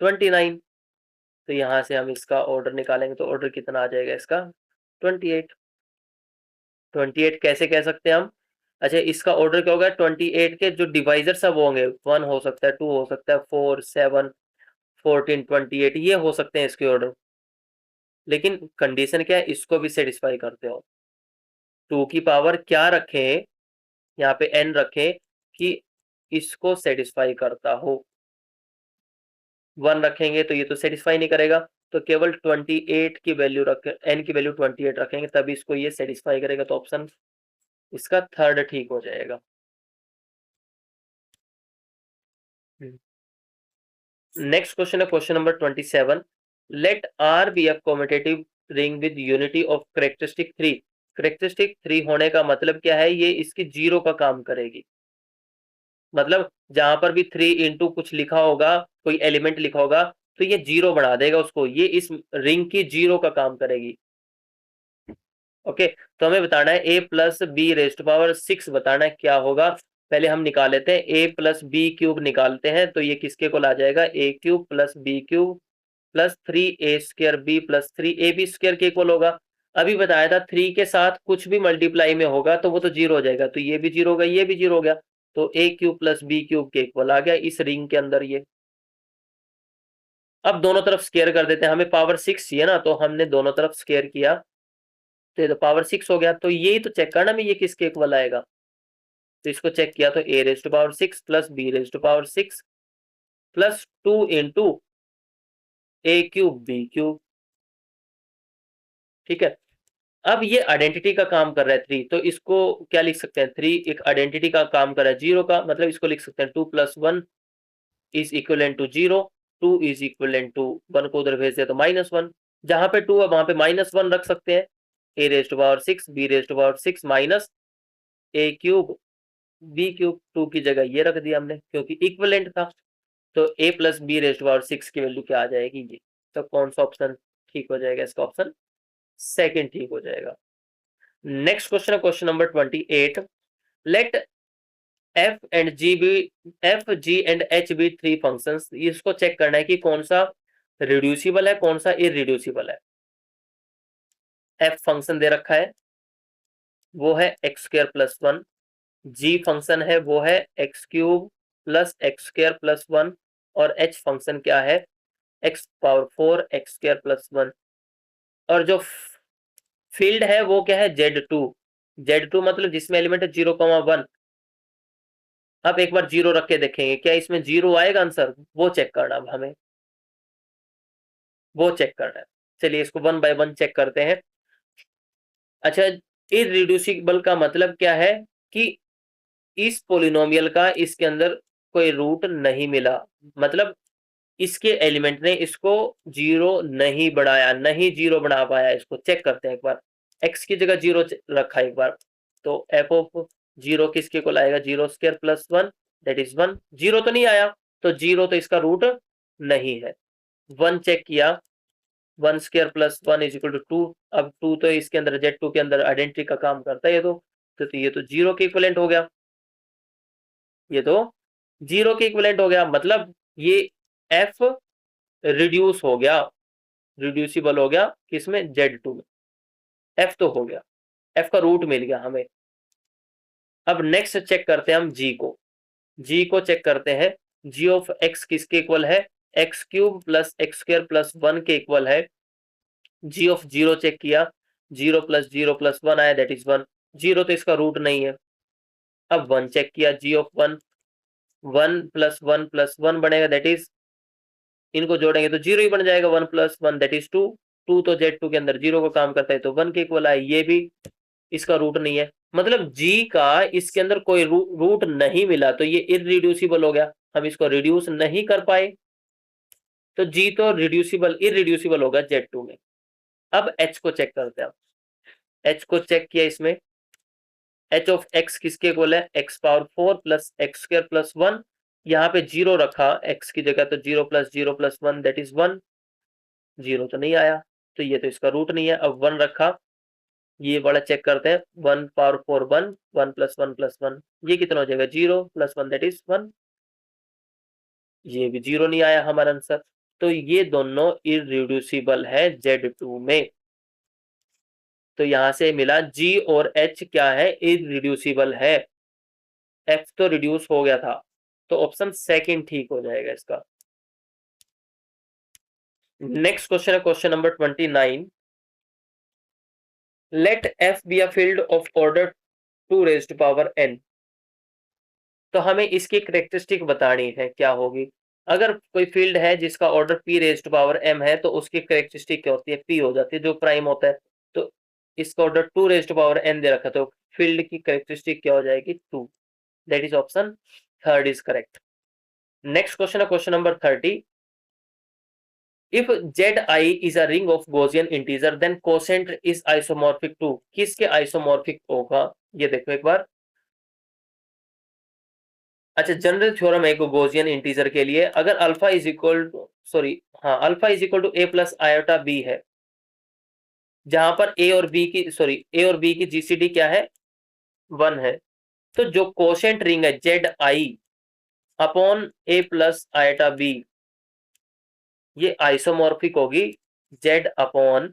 29। तो यहाँ से हम इसका ऑर्डर निकालेंगे तो ऑर्डर कितना आ जाएगा इसका 28। 28 कैसे कह सकते हैं हम? अच्छा, इसका ऑर्डर क्या होगा? 28 के जो डिवाइजर सब होंगे, 1 हो सकता है, 2 हो सकता है, 4, 7, 14, 28 ये हो सकते हैं इसके ऑर्डर। लेकिन कंडीशन क्या है? इसको भी सेटिस्फाई करते हो। 2 की पावर क्या रखें? यहाँ पे n रखें कि इसको सेटिस्फाई करता हो। 1 रखेंगे तो ये तो सेटिस्फाई नहीं करेगा, तो केवल 28 की वैल्यू रखें, n की वैल्यू 28 रखेंगे तभी इसको ये सेटिस्फाई करेगा। तो ऑप्शन इसका थर्ड ठीक हो जाएगा। नेक्स्ट क्वेश्चन है question number 27। Let R be a commutative ring with unity of characteristic 3। Characteristic 3 होने का मतलब क्या है? ये इसकी जीरो का काम करेगी। मतलब जहां पर भी 3 इंटू कुछ लिखा होगा, कोई एलिमेंट लिखा होगा, तो ये जीरो बना देगा उसको। ये इस रिंग की जीरो का काम करेगी। ओके, तो हमें बताना है a plus b raised power 6 बताना है क्या होगा। पहले हम निकाल लेते हैं, a प्लस बी क्यूब निकालते हैं तो ये किसके को ला जाएगा? a cube plus b cube plus 3a square b plus 3ab square के इक्वल होगा। अभी बताया था 3 के साथ कुछ भी मल्टीप्लाई में होगा तो वो तो जीरो हो जाएगा, तो ये भी जीरो होगा, ये भी जीरो हो गया, तो a cube plus b cube के इक्वल आ गया इस रिंग के अंदर ये। अब दोनों तरफ स्क्वायर कर देते हैं, हमें पावर 6 चाहिए ना, तो हमने दोनों तरफ स्क्वायर किया तो ये तो पावर 6 हो गया। तो यही तो चेक करना में ये किसके इक्वल आएगा। तो इसको चेक किया तो a raise to power 6 plus b raise to power 6 plus 2 into a cube b cube. ठीक है, अब ये आइडेंटिटी का काम कर रहा है 3, तो इसको क्या लिख सकते हैं? 3 एक आइडेंटिटी का काम कर रहा है जीरो का, मतलब इसको लिख सकते हैं 2 plus 1 is equal to zero, 2 is equal to 1 को उधर भेज दिया तो -1, जहां पे 2 है वहां पे -1 रख सकते हैं। a raise to power 6 b raise to power 6 minus a cube b cube, 2 की जगह ये रख दिया हमने क्योंकि इक्वलेंट था। तो a plus b raise to power 6 की वैल्यू क्या आ जाएगी? ये तो कौन सा ऑप्शन ठीक हो जाएगा? इसका ऑप्शन सेकंड ठीक हो जाएगा। नेक्स्ट क्वेश्चन है question number 28। Let f g and h be three functions. इसको चेक करना है कि कौन सा रिड्यूसिबल है, कौन सा इरिड्यूसिबल है। एफ फंक्शन दे रखा है, वो है एक्स स्क्र प्लस 1। जी फंक्शन है, वो है x cube plus x square plus 1। और एच फंक्शन क्या है? X power 4 x square plus 1। और जो फील्ड है वो क्या है? Z2। Z2 मतलब जिसमें एलिमेंट है 0,1। अब एक बार जीरो रख के देखेंगे क्या इसमें जीरो आएगा आंसर, वो चेक करना अब हमें, वो चेक करना है। चलिए इसको 1 बाय 1 चेक करते हैं। अच्छा, इररिड्यूसिबल का मतलब क्या है? कि इस पोलिनोमियल का इसके अंदर कोई रूट नहीं मिला, मतलब इसके एलिमेंट ने इसको जीरो नहीं बढ़ाया, नहीं जीरो बना पाया। इसको चेक करते हैं एक बार, एक्स की जगह जीरो रखा एक बार, तो एफ ऑफ जीरो किसके को लाएगा? Zero square plus 1 that is 1। Zero तो नहीं आया, तो जीरो तो इसका रूट नहीं है। 1 चेक किया, 1 square plus 1 is equal to 2। अब 2 तो इसके अंदर Z2 के अंदर आइडेंटिटी का काम करता है ये तो ये तो जीरो के इक्विवेलेंट हो गया, ये तो जीरो के इक्विवेलेंट हो गया। मतलब ये एफ रिड्यूस हो गया, रिड्यूसिबल हो गया किसमें? Z2 में। एफ तो हो गया, एफ का रूट मिल गया हमें। अब नेक्स्ट चेक करते हैं हम जी को, जी को चेक करते हैं। जी ऑफ एक्स किसके इक्वल है? X cube plus x square plus 1 के इक्वल है। जी ऑफ जीरो चेक किया, 0 प्लस 1 आया दैट इज 1। जीरो तो इसका रूट नहीं है। अब 1 चेक किया, जी ऑफ 1, 1 प्लस 1 प्लस 1 बनेगा दैट इज, इनको जोड़ेंगे तो जीरो ही बन जाएगा, 1 प्लस 1 दैट इज 2। 2 तो Z2 के अंदर जीरो का काम करता है तो 1 के इक्वल आए, ये भी इसका रूट नहीं है। मतलब जी का इसके अंदर कोई रूट नहीं मिला तो ये इरिड्यूसिबल हो गया, हम इसको रिड्यूस नहीं कर पाए, तो जी तो रिड्यूसिबल इरिड्यूसिबल होगा Z2 में। अब एच को चेक करते हैं, एच को चेक किया इसमें, एच ऑफ एक्स किसके इक्वल है? X power 4 plus x square plus 1। यहाँ पे जीरो रखा एक्स की जगह, तो 0 प्लस 1 दैट इज 1। जीरो तो नहीं आया, तो ये तो इसका रूट नहीं है। अब 1 रखा, ये वाला चेक करते हैं, 1 पावर 4 1, 1 प्लस 1 प्लस 1, ये कितना हो जाएगा? 0 प्लस 1 दैट इज 1। ये भी जीरो नहीं आया हमारा आंसर। तो ये दोनों इररिड्यूसिबल है Z2 में। तो यहां से मिला G और H क्या है, इररिड्यूसिबल है। F तो रिड्यूस हो गया था, तो ऑप्शन सेकंड ठीक हो जाएगा इसका। नेक्स्ट क्वेश्चन है question number 29। Let F be a field of order 2 raised to power n। तो हमें इसकी करेक्टरिस्टिक बतानी है क्या होगी। अगर कोई फील्ड है जिसका order p raised to power m है, तो उसकी करेक्टरिस्टिक क्या होती है, p हो जाती है, जो प्राइम होता है। तो इसका order 2 raised to power n दे रखा, तो फील्ड की करेक्टरिस्टिक क्या हो जाएगी, 2। That is option third is correct. Next question है question number 30। If Zi is a ring of Gaussian integer then quotient is isomorphic to। किसके आइसोमॉर्फिक होगा, ये देखो एक बार। अच्छा, जनरल थ्योरम है गॉसियन इंटीजर के लिए। अगर alpha is equal to alpha is equal to a plus iota b है, जहां पर ए और बी की जीसीडी क्या है, 1 है। तो जो कोशेंट रिंग है Z I upon A plus iota B, ये आइसोमॉर्फिक होगी Z upon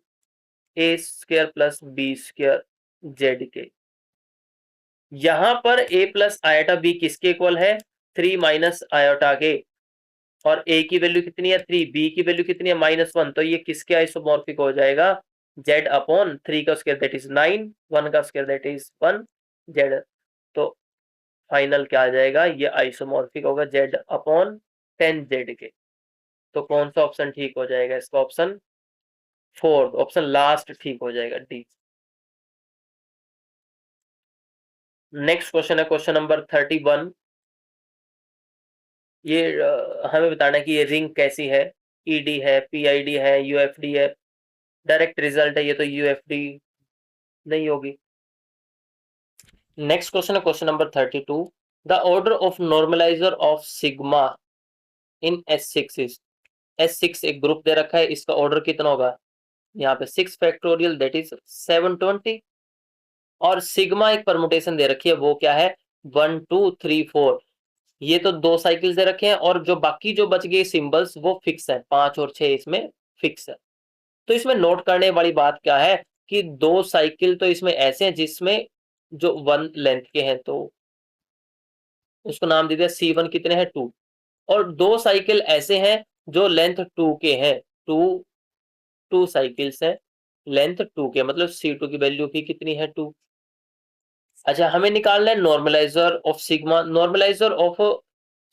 A square plus B square Z के। यहां पर ए प्लस आयोटा बी किसके इक्वल है, 3 माइनस आयोटा के। और a की वैल्यू कितनी है, 3, b की वैल्यू कितनी है, -1। तो ये किसके आइसोमॉर्फिक हो जाएगा, z अपॉन 3 का स्क्वायर दैट इज 9, 1 का स्क्वायर दैट इज 1 z। तो फाइनल क्या आ जाएगा, ये आइसोमॉर्फिक होगा z अपॉन 10 z के। तो कौन सा ऑप्शन ठीक हो जाएगा इसका, ऑप्शन फोर्थ, ऑप्शन लास्ट ठीक हो जाएगा, डी। नेक्स्ट क्वेश्चन है क्वेश्चन नंबर 31। ये हमें बताना है कि ये रिंग कैसी है, ईडी है, पीआईडी है, यूएफडी है। डायरेक्ट रिजल्ट है ये, तो यूएफडी नहीं होगी। नेक्स्ट क्वेश्चन है question number 32। The order of normaliser of sigma in S6 is. S6 एक ग्रुप दे रखा है, इसका ऑर्डर कितना होगा, यहाँ पे 6 फैक्टोरियल दैट इज 720। और सिग्मा एक परमुटेशन दे रखी है, वो क्या है, 1 2 3 4। ये तो 2 साइकिल्स दे रखे हैं, और जो बाकी जो बच गए सिंबल्स वो फिक्स है, 5 और 6 इसमें फिक्स है। तो इसमें नोट करने वाली बात क्या है कि 2 साइकिल तो इसमें ऐसे हैं जिसमें जो 1 लेंथ के हैं, तो उसको नाम दे दिया C1 कितने हैं, 2। और 2 साइकिल ऐसे हैं जो लेंथ 2 के हैं, 2 साइकिल्स हैं लेंथ 2 के, मतलब C2 की वैल्यू भी कितनी है, 2। अच्छा, हमें निकालना है normaliser of sigma. Normaliser of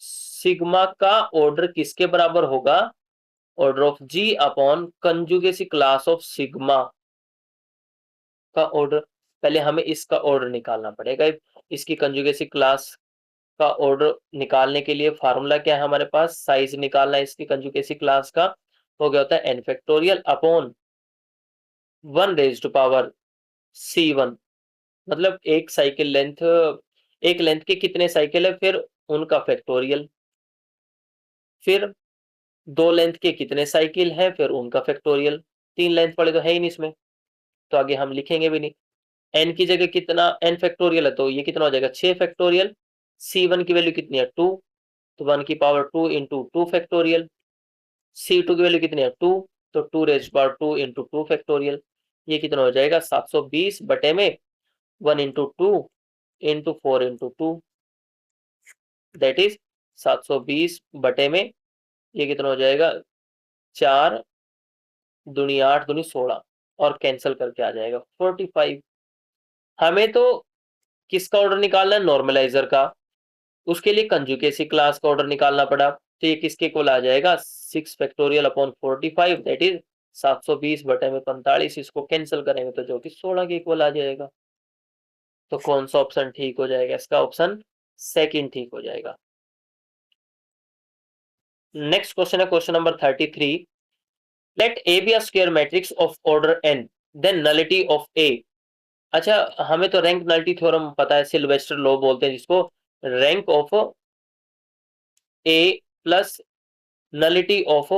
sigma का ऑर्डर किसके बराबर होगा, order of G upon conjugacy class of sigma का ऑर्डर। पहले हमें इसका ऑर्डर निकालना पड़ेगा। इसकी कंजुगेसी क्लास का ऑर्डर निकालने के लिए फार्मूला क्या है हमारे पास, साइज निकालना है इसकी कंजुगेसी क्लास का, हो गया होता है n factorial upon 1 raise to power C1। मतलब एक साइकिल लेंथ, एक लेंथ के कितने साइकिल है, फिर उनका फैक्टोरियल, फिर 2 लेंथ के कितने साइकिल है, फिर उनका फैक्टोरियल। 3 लेंथ वाले तो है ही नहीं इसमें, तो आगे हम लिखेंगे भी नहीं। n की जगह कितना, n फैक्टोरियल है, तो ये कितना हो जाएगा, 6 फैक्टोरियल। C1 की वैल्यू कितनी है, 2, तो 1 की पावर 2 इंटू 2 फैक्टोरियल। C2 की वैल्यू कितनी है, 2, तो 2 रेज पावर 2 इंटू 2 फैक्टोरियल। ये कितना हो जाएगा, 720 बटे में 1 into 2 into 4 into 2, that is 720 बटे में ये कितना हो जाएगा, 4 दूनी 8 दूनी 16, और कैंसिल करके आ जाएगा 45। हमें तो किसका ऑर्डर निकालना है, नॉर्मलाइजर का। उसके लिए कंजुगेसी क्लास का ऑर्डर निकालना पड़ा, तो ये किसके इक्वल आ जाएगा, 6 फैक्टोरियल अपॉन 45 दैट इज 720 बटे में 45। इसको कैंसिल करेंगे तो जो कि 16 के इक्वल आ जाएगा। तो कौन सा ऑप्शन ठीक हो जाएगा इसका, ऑप्शन सेकंड ठीक हो जाएगा। नेक्स्ट क्वेश्चन है question number 33। Let A be a square matrix of order n then nullity of A. अच्छा, हमें तो रैंक नलिटी थ्योरम पता है, सिल्वेस्टर लॉ बोलते हैं जिसको। Rank of a plus nullity of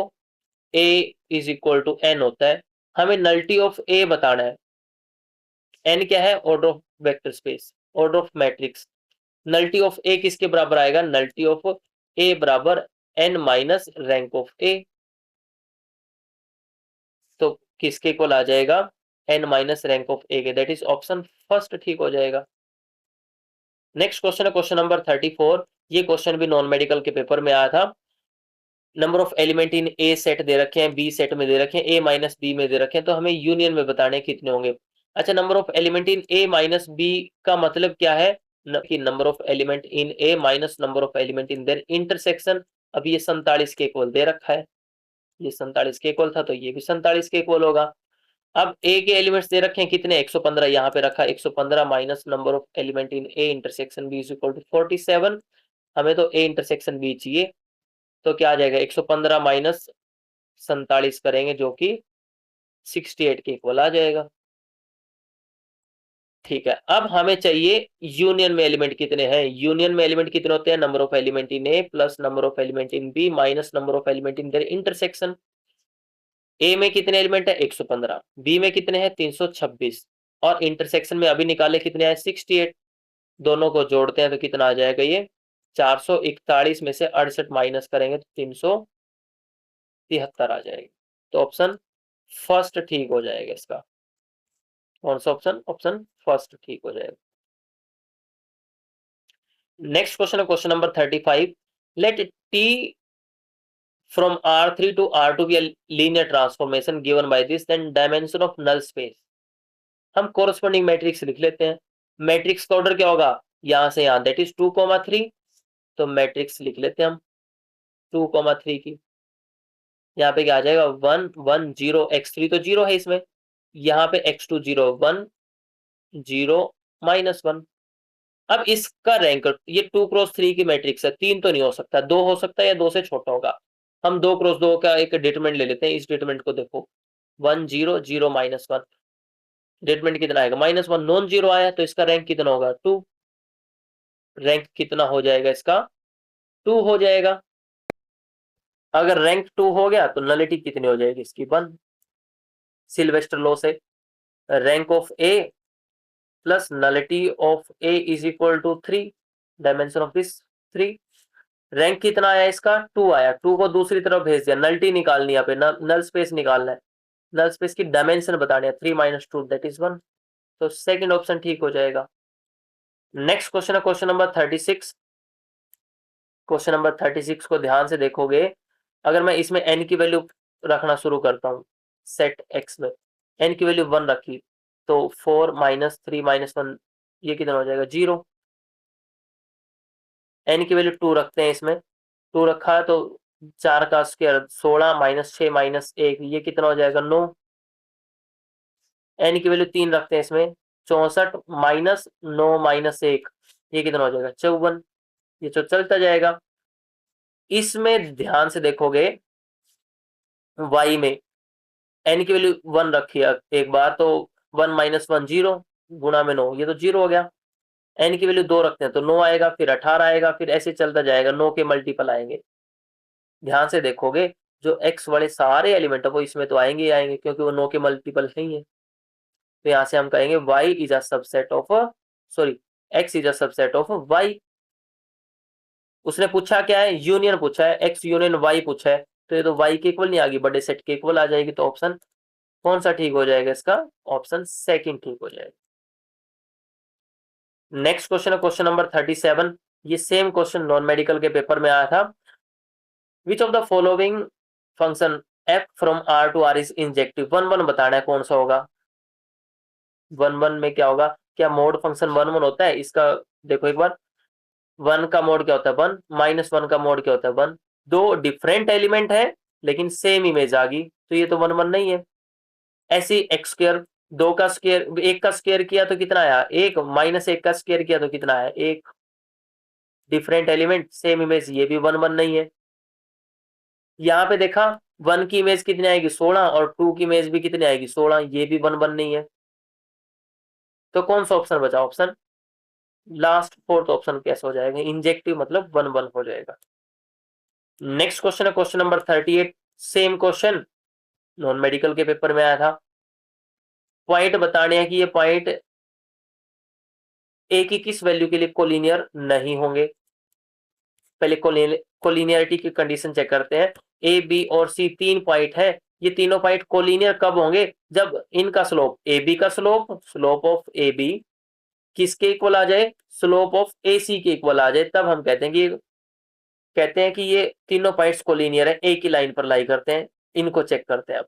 a is equal to n होता है। हमें नलिटी ऑफ ए बताना है। n क्या है, order of vector space, order of matrix. Nullity of A किसके बराबर आएगा, नलिटी ऑफ ए बराबर n minus rank of A. तो किसके इक्वल आ जाएगा, n minus rank of A के, दैट इज ऑप्शन फर्स्ट ठीक हो जाएगा। नेक्स्ट क्वेश्चन है क्वेश्चन नंबर 34। ये क्वेश्चन भी नॉन मेडिकल के पेपर में आया था। Number of element in A set दे रखे हैं, बी सेट में दे रखे हैं, ए माइनस बी में दे रखे हैं, तो हमें यूनियन में बताने कितने होंगे। अच्छा, number of element in a minus b का मतलब क्या है कि number of element in a minus number of element in their intersection. अब ये 47 के इक्वल दे रखा है, ये 47 के इक्वल था तो ये भी 47 के इक्वल होगा। अब ए के एलिमेंट्स दे रखे हैं कितने, 115, यहाँ पे रखा 115 minus number of element in A intersection b is equal to 47। हमें तो ए इंटरसेक्शन बी चाहिए, तो क्या आ जाएगा 115 माइनस 47 करेंगे जो कि 68 के इक्वल आ जाएगा। ठीक है, अब हमें चाहिए यूनियन में एलिमेंट कितने हैं। यूनियन में एलिमेंट कितने होते हैं, number of element in A plus number of element in B minus number of element in their intersection. A में कितने एलिमेंट है 115, बी में कितने हैं 326, और इंटरसेक्शन में अभी निकाले कितने आए 68। दोनों को जोड़ते हैं तो कितना आ जाएगा ये 441 में से 68 माइनस करेंगे तो 373 आ जाएगी। तो ऑप्शन फर्स्ट ठीक हो जाएगा इसका। कौन सा ऑप्शन, ऑप्शन फर्स्ट ठीक हो जाएगा। नेक्स्ट क्वेश्चन है question number 35। Let T from R3 to R2 be a linear transformation given by this, then dimension of null space। हम कोरस्पॉन्डिंग मैट्रिक्स लिख लेते हैं। मैट्रिक्स का ऑर्डर क्या होगा, यहां से यहां, दैट इज 2,3। तो मैट्रिक्स लिख लेते हैं हम 2,3 की। यहाँ पे क्या आ जाएगा 1 1 0, x3 तो 0 है इसमें, यहाँ पे x2 0 1 0 -1। अब इसका रैंक, ये 2x3 की मैट्रिक्स है, 3 तो नहीं हो सकता, 2 हो सकता है या 2 से छोटा होगा। हम 2x2 का एक डिटरमिनेंट ले लेते हैं। इस डिटरमिनेंट को देखो 1 0 0 -1, डिटरमिनेंट कितना आएगा -1, नॉन जीरो आया तो इसका रैंक कितना होगा 2। रैंक कितना हो जाएगा इसका 2 हो जाएगा। अगर रैंक 2 हो गया तो नलिटी कितनी हो जाएगी इसकी 1। सिल्वेस्टर लॉ से rank of a plus nullity of a is equal to 3, dimension of this 3। Rank कितना आया इसका 2 आया, 2 को दूसरी तरफ भेज दिया, नलिटी निकालनी है, यहाँ पे नल स्पेस निकालना है, नल स्पेस की डायमेंशन बतानी है, 3 - 2 दैट इज 1। तो सेकंड ऑप्शन ठीक हो जाएगा। नेक्स्ट क्वेश्चन है क्वेश्चन नंबर 36। क्वेश्चन नंबर 36 को ध्यान से देखोगे, अगर मैं इसमें n की वैल्यू रखना शुरू करता हूँ, सेट x में n की वैल्यू 1 रखी तो 4 - 3 - 1 ये कितना हो जाएगा 0। n की वैल्यू 2 रखते हैं, इसमें 2 रखा है तो 4 का स्क्वायर 16 - 6 - 1 ये कितना हो जाएगा 9। n की वैल्यू 3 रखते हैं इसमें, 64 - 9 - 1 ये कितना हो जाएगा 54। ये तो चलता जाएगा। इसमें ध्यान से देखोगे y में n की वैल्यू 1 रखी है एक बार तो 1 - 1 0 गुणा में 9, ये तो 0 हो गया। n की वैल्यू 2 रखते हैं तो 9 आएगा, फिर 18 आएगा, फिर ऐसे चलता जाएगा, 9 के मल्टीपल आएंगे। ध्यान से देखोगे जो x वाले सारे एलिमेंट है वो इसमें तो आएंगे ही आएंगे, क्योंकि वो 9 के मल्टीपल नहीं है। तो यहाँ से हम कहेंगे y is a subset of, sorry x is a subset of y। उसने पूछा क्या है, यूनियन पूछा है, x यूनियन y पूछा है, तो ये तो y के इक्वल नहीं आ गई, बड़े सेट के इक्वल आ जाएगी। तो ऑप्शन कौन सा ठीक हो जाएगा इसका, ऑप्शन सेकंड ठीक हो जाएगा। नेक्स्ट क्वेश्चन है क्वेश्चन नंबर 37। ये सेम क्वेश्चन नॉन मेडिकल के पेपर में आया था। Which of the following function f from r to r is injective. 1 1 बताना है कौन सा होगा। 1 1 में क्या होगा, क्या मोड फंक्शन 1 1 होता है इसका, देखो एक बार 1 का मोड क्या होता है 1, -1 का मोड क्या होता है 1। दो डिफरेंट एलिमेंट है लेकिन सेम इमेज आ गई तो ये तो 1 1 नहीं है। ऐसी एक्स स्क्वायर, 2 का स्क्वायर 1 का स्क्वायर किया तो कितना आया 1, -1 का स्क्वायर किया तो कितना आया 1। डिफरेंट एलिमेंट सेम इमेज, ये भी 1 1 नहीं है। यहाँ पे देखा 1 की इमेज कितनी आएगी 16 और 2 की इमेज भी कितनी आएगी 16, ये भी 1 1 नहीं है। तो कौन सा ऑप्शन बचा, ऑप्शन लास्ट फोर्थ ऑप्शन कैसे हो जाएगा, इंजेक्टिव मतलब 1 1 हो जाएगा। नेक्स्ट क्वेश्चन है question number 38। Same question non medical के पेपर में आया था। पॉइंट बताने हैं कि ये पॉइंट ए की किस वैल्यू के लिए कोलिनियर नहीं होंगे। पहले कोलिनियरिटी की कंडीशन चेक करते हैं। ए बी और सी 3 पॉइंट है, ये तीनों पॉइंट कोलिनियर कब होंगे? जब इनका स्लोप AB का स्लोप ऑफ AB किसके इक्वल आ जाए? स्लोप ऑफ AC के इक्वल आ जाए, तब हम कहते हैं कि ये तीनों पॉइंट्स कोलिनियर है, एक ही लाइन पर लाई करते हैं। इनको चेक करते हैं। अब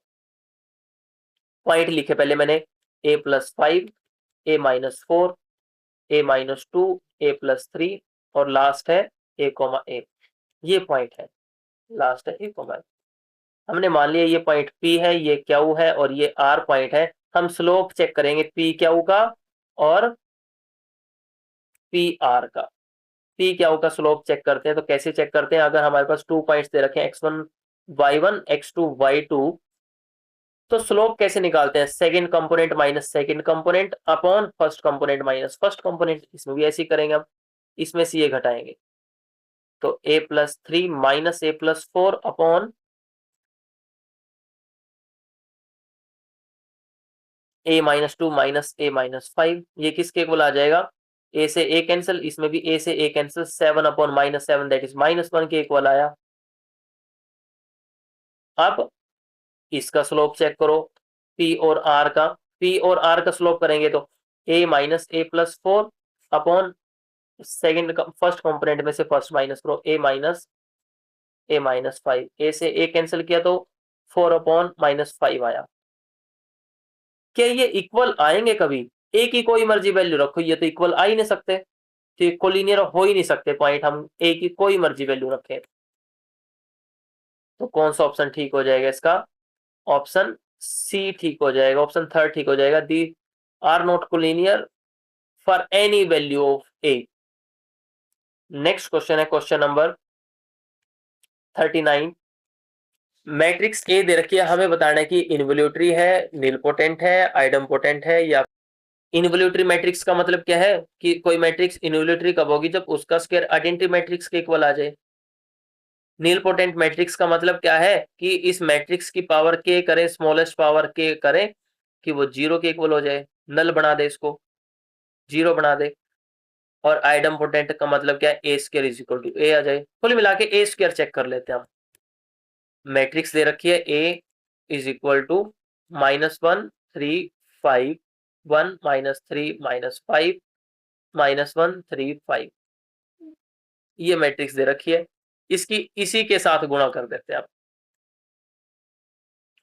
पॉइंट लिखे पहले मैंने A+5, A-4, A-2, A+3 और लास्ट है A, ये पॉइंट है, लास्ट है A, हमने मान लिया ये पॉइंट P है, ये Q है और ये R पॉइंट है। हम स्लोप चेक करेंगे PQ का और PR का। PQ का स्लोप चेक करते हैं, तो कैसे चेक करते हैं? अगर हमारे पास 2 पॉइंट्स दे रखे हैं x1 y1 x2 y2, तो स्लोप कैसे निकालते हैं? Second component minus second component upon first component minus first component. इसमें भी ऐसे ही करेंगे हम, इसमें से ये घटाएंगे, तो A+3 minus A+4 upon A-2 minus A-5, ये किसके इक्वल आ जाएगा? A से A कैंसिल, इसमें भी A से A cancel, 7 upon -7 that is -1 के इक्वल आया। अब इसका स्लोप चेक करो P और R का। P और R का स्लोप करेंगे तो A minus A+4 upon second first component में से फर्स्ट माइनस करो A-5, A से A कैंसिल किया तो 4 अपॉन -5 आया। क्या ये इक्वल आएंगे कभी? A की कोई मर्जी वैल्यू रखो, ये तो इक्वल आ ही नहीं सकते, तो कोलिनियर हो ही नहीं सकते पॉइंट। हम A की कोई मर्जी वैल्यू रखें, तो कौन सा ऑप्शन ठीक हो जाएगा इसका? ऑप्शन C ठीक हो जाएगा, ऑप्शन थर्ड ठीक हो जाएगा। They are not collinear for any value of A। Next question है क्वेश्चन नंबर 39। मैट्रिक्स ए दे रखी है, हमें बताना है कि इन्वोल्यूटरी है, नीलपोटेंट है, आइडम्पोटेंट है या। इन्वोल्यूटरी मैट्रिक्स का मतलब क्या है कि कोई मैट्रिक्स इन्वोल्यूटरी कब होगी? जब उसका स्क्वायर आइडेंटिटी मैट्रिक्स के इक्वल आ जाए। नीलपोटेंट मैट्रिक्स का मतलब क्या है कि इस मैट्रिक्स की पावर के करें, स्मॉलेस्ट पावर के करें कि वो 0 के इक्वल हो जाए, नल बना दे, इसको 0 बना दे। और आइडम्पोटेंट का मतलब क्या है? ए स्क्वायर इज इक्वल टू ए आ जाए। कुल मिला के ए स्क्वायर चेक कर लेते हैं हम। मैट्रिक्स दे रखी है ए इज इक्वल टू -1 3 5 1 -3 -5 -1 3 5, ये मैट्रिक्स दे रखी है। इसकी इसी के साथ गुणा कर देते हैं। आप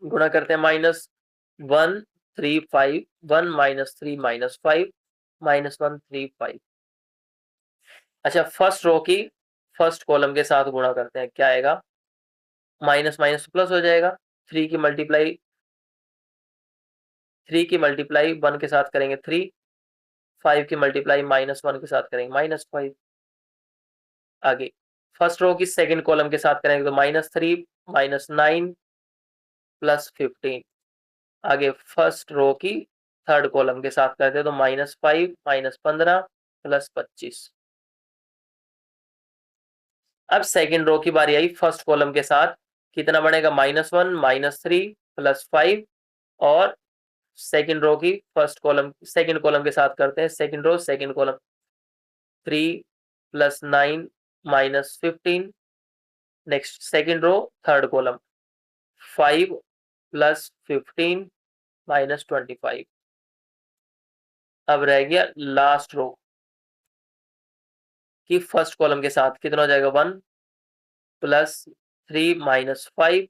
गुणा करते हैं -1 3 5 1 -3 -5 -1 3 5। अच्छा, फर्स्ट रो की फर्स्ट कॉलम के साथ गुणा करते हैं, क्या आएगा? माइनस माइनस प्लस हो जाएगा। 3 की मल्टीप्लाई 1 के साथ करेंगे 3, 5 की मल्टीप्लाई -1 के साथ करेंगे -5। आगे फर्स्ट रो की सेकंड कॉलम के साथ करेंगे तो -3 -9 +15। आगे फर्स्ट रो की थर्ड कॉलम के साथ करते हैं तो -5 -15 +25। अब सेकंड रो की बारी आई, फर्स्ट कॉलम के साथ कितना बनेगा? -1 -3 +5। और सेकंड रो की सेकंड कॉलम के साथ करते हैं, second row second column 3 +9 -15। Next second row third column 5 +15 -25। अब रह गया लास्ट रो की फर्स्ट कॉलम के साथ कितना हो जाएगा? 1 +3 -5।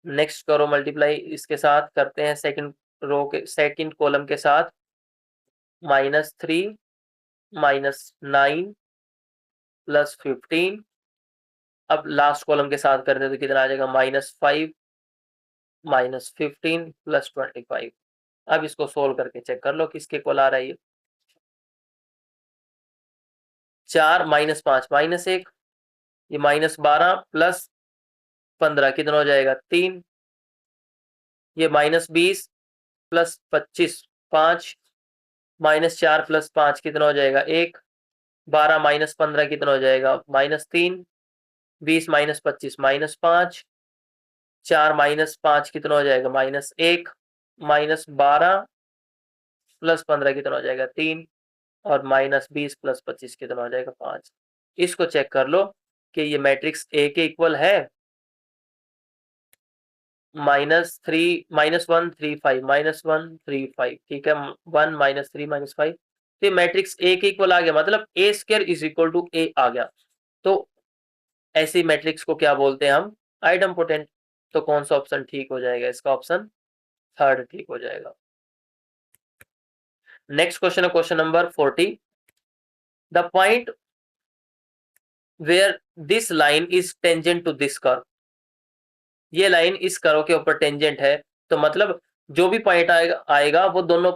नेक्स्ट करो मल्टीप्लाई, इसके साथ करते हैं सेकंड रो के सेकंड कॉलम के साथ -3 -9 +15। अब लास्ट कॉलम के साथ करते हैं तो कितना आ जाएगा? -5 -15 +25। अब इसको सोल्व करके चेक कर लो किसके इक्वल आ रहा है ये। 4 -5 -1, ये -12 +15 कितना हो जाएगा? 3। ये -20 +25 5, -4 +5 कितना हो जाएगा? 1। 12 -15 कितना हो जाएगा? -3। 20 -25 -5। 4 -5 कितना हो जाएगा? -1। -12 +15 कितना हो जाएगा? 3। और -20 +25 कितना हो जाएगा? 5। इसको चेक कर लो कि ये मैट्रिक्स ए के इक्वल है। -1 -1 3 5 ठीक है, 1 -3 -5, तो मैट्रिक्स ए के इक्वल आ गया, मतलब ए स्क्वायर इज इक्वल टू ए आ गया। तो ऐसी मैट्रिक्स को क्या बोलते हैं हम? आइडम्पोटेंट। तो कौन सा ऑप्शन ठीक हो जाएगा? इसका ऑप्शन थर्ड ठीक हो जाएगा। नेक्स्ट क्वेश्चन है question number 40। The point where this line is tangent to this curve, ये लाइन इस कर्व के ऊपर टेंजेंट है, तो मतलब जो भी पॉइंट आएगा वो दोनों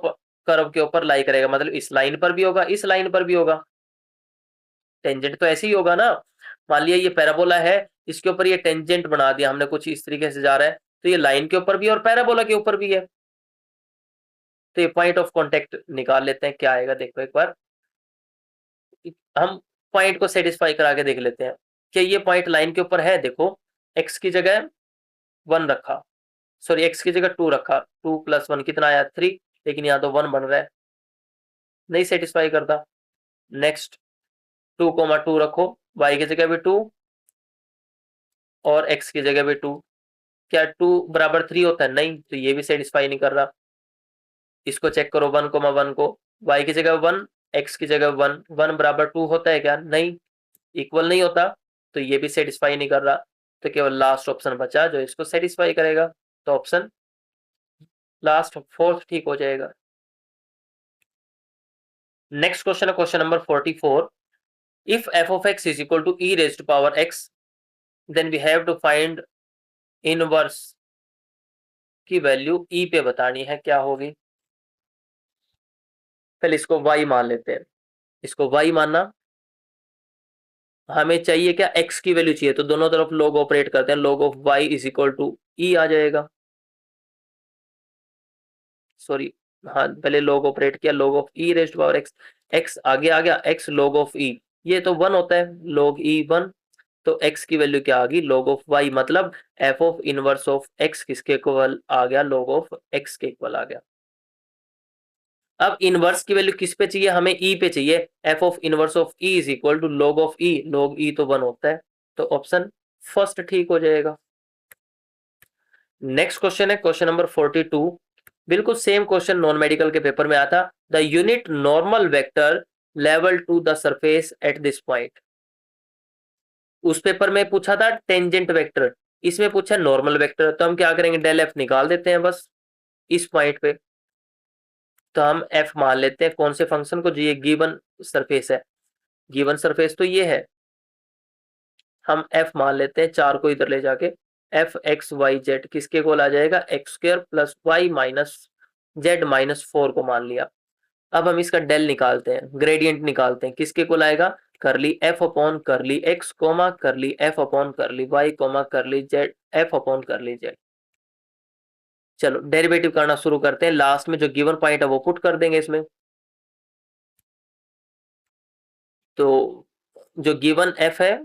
कर्व के ऊपर लाई करेगा, मतलब इस लाइन पर भी होगा, इस लाइन पर भी होगा। टेंजेंट तो ऐसे ही होगा ना। मान लिया ये पैराबोला है, इसके ऊपर ये टेंजेंट बना दिया हमने, कुछ इस तरीके से जा रहा है, तो ये लाइन के ऊपर भी और पैराबोला के ऊपर भी है। तो ये पॉइंट ऑफ कांटेक्ट निकाल लेते हैं, क्या आएगा देखो एक बार। हम पॉइंट को सेटिस्फाई करा के देख लेते हैं कि ये पॉइंट लाइन के ऊपर है। देखो x की जगह 1 रखा, सॉरी x की जगह 2 रखा, 2 + 1 कितना आया 3, लेकिन यहाँ तो 1 बन रहा है, नहीं सेटिस्फाई करता। नेक्स्ट 2, 2 रखो, y की जगह भी 2 और x की जगह भी 2, क्या 2 = 3 होता है? नहीं, तो ये भी सेटिस्फाई नहीं कर रहा। इसको चेक करो 1, 1 को, y की जगह 1, x की जगह 1, 1 = 2 होता है क्या? नहीं, इक्वल नहीं होता, तो ये भी सेटिस्फाई नहीं कर रहा। तो केवल लास्ट ऑप्शन बचा जो इसको सेटिस्फाई करेगा, तो ऑप्शन लास्ट फोर्थ ठीक हो जाएगा। नेक्स्ट क्वेश्चन है question number 44। If f of x is equal to e raised to power x, then we have to find inverse की वैल्यू e पे बतानी है, क्या होगी? पहले इसको y मान लेते हैं, इसको y मानना, हमें चाहिए क्या? x की वैल्यू चाहिए, तो दोनों तरफ log ऑपरेट करते हैं, log of y is equal to e आ जाएगा। सॉरी, हाँ पहले log ऑपरेट किया, log of e raised to power x, x आगे आ गया, x log ऑफ e, ये तो 1 होता है, log e 1, तो x की वैल्यू क्या आ गई? log ऑफ y, मतलब f of inverse of x किसके इक्वल आ गया? log ऑफ x के इक्वल आ गया। अब इनवर्स की वैल्यू किस पे चाहिए? हमें e पे चाहिए, f of inverse of e is equal to log of e, log e तो 1 होता है, तो ऑप्शन फर्स्ट ठीक हो जाएगा। नेक्स्ट क्वेश्चन है क्वेश्चन नंबर 42। बिल्कुल सेम क्वेश्चन नॉन मेडिकल के पेपर में आया था। The unit normal vector level to the surface at this point. उस पेपर में पूछा था टेंजेंट वेक्टर, इसमें पूछा नॉर्मल वेक्टर, तो हम क्या करेंगे? डेल एफ निकाल देते हैं बस इस पॉइंट पे। तो हम एफ मान लेते हैं कौन से फंक्शन को? जो ये गिवन सरफेस है, गिवन सरफेस तो ये है, हम एफ मान लेते हैं, 4 को इधर ले जाके एफ एक्स वाई जेड किसके इक्वल आ जाएगा? x² + y - z - 4 को मान लिया। अब हम इसका डेल निकालते हैं, ग्रेडियंट निकालते हैं, किसके इक्वल आएगा? करली f अपॉन करली x, करली f अपॉन करली y, करली z f अपॉन करली z। चलो डेरिवेटिव करना शुरू करते हैं, लास्ट में जो गिवन पॉइंट है वो पुट कर देंगे इसमें। तो जो गिवन f है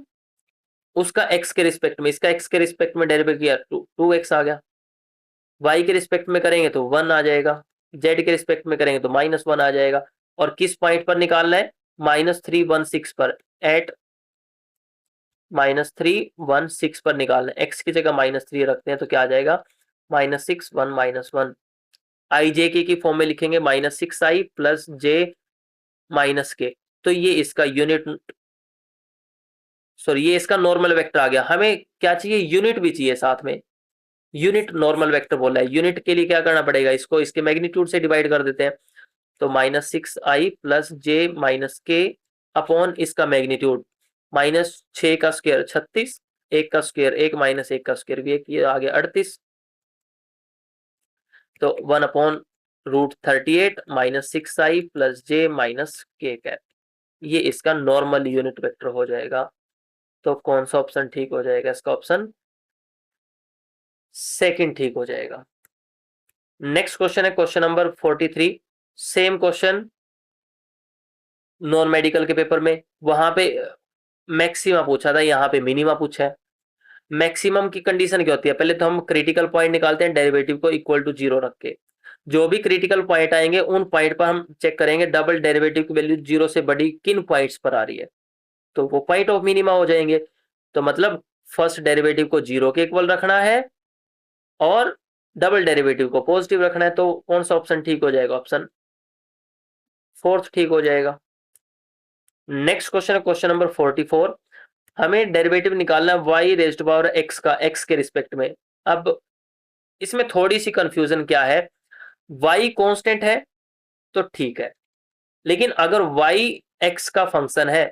उसका x के रिस्पेक्ट में, इसका x के रिस्पेक्ट में डेरिवेटिव किया, 2x आ गया। y के रिस्पेक्ट में करेंगे तो 1 आ जाएगा, z के रिस्पेक्ट में करेंगे तो -1 आ जाएगा। और किस पॉइंट पर निकालना है? -316 पर, एट -316 पर निकालना है। x की जगह -3 रखते हैं तो क्या आ जाएगा? -6 1 -1। आई जे के की फॉर्म में लिखेंगे -6i + j - k, तो ये इसका यूनिट, सॉरी ये इसका नॉर्मल वेक्टर आ गया। हमें क्या चाहिए? यूनिट भी चाहिए साथ में, यूनिट नॉर्मल वेक्टर बोला है। यूनिट के लिए क्या करना पड़ेगा? इसको इसके मैग्नीट्यूड से डिवाइड कर देते हैं, तो -6i + j - k अपॉन इसका मैग्नीट्यूड, -6 का स्क्वायर 36, 1 का स्क्वायर 1 - 1 का स्क्वायर भी 1, ये आ गया 38, तो 1/√38 -6i + j - k कैप, ये इसका नॉर्मल यूनिट वेक्टर हो जाएगा। तो कौन सा ऑप्शन ठीक हो जाएगा? इसका ऑप्शन सेकंड ठीक हो जाएगा। नेक्स्ट क्वेश्चन है question number 43। Same question non medical के पेपर में, वहां पे मैक्सिमा पूछा था, यहाँ पे मिनिमा पूछा है। मैक्सिमम की कंडीशन क्या होती है? पहले तो हम क्रिटिकल पॉइंट निकालते हैं डेरिवेटिव को इक्वल टू 0 रख के, जो भी क्रिटिकल पॉइंट आएंगे उन पॉइंट पर हम चेक करेंगे डबल डेरिवेटिव की वैल्यू 0 से बड़ी किन पॉइंट्स पर आ रही है, तो वो पॉइंट ऑफ मिनिमा हो जाएंगे। तो मतलब फर्स्ट डेरिवेटिव को 0 के इक्वल रखना है और डबल डेरिवेटिव को पॉजिटिव रखना है, तो कौन सा ऑप्शन ठीक हो जाएगा? ऑप्शन फोर्थ ठीक हो जाएगा। नेक्स्ट क्वेश्चन है क्वेश्चन नंबर 44। हमें डेरिवेटिव निकालना है y raised to power x का x के रिस्पेक्ट में। अब इसमें थोड़ी सी कंफ्यूजन क्या है, y कांस्टेंट है तो ठीक है, लेकिन अगर y x का फंक्शन है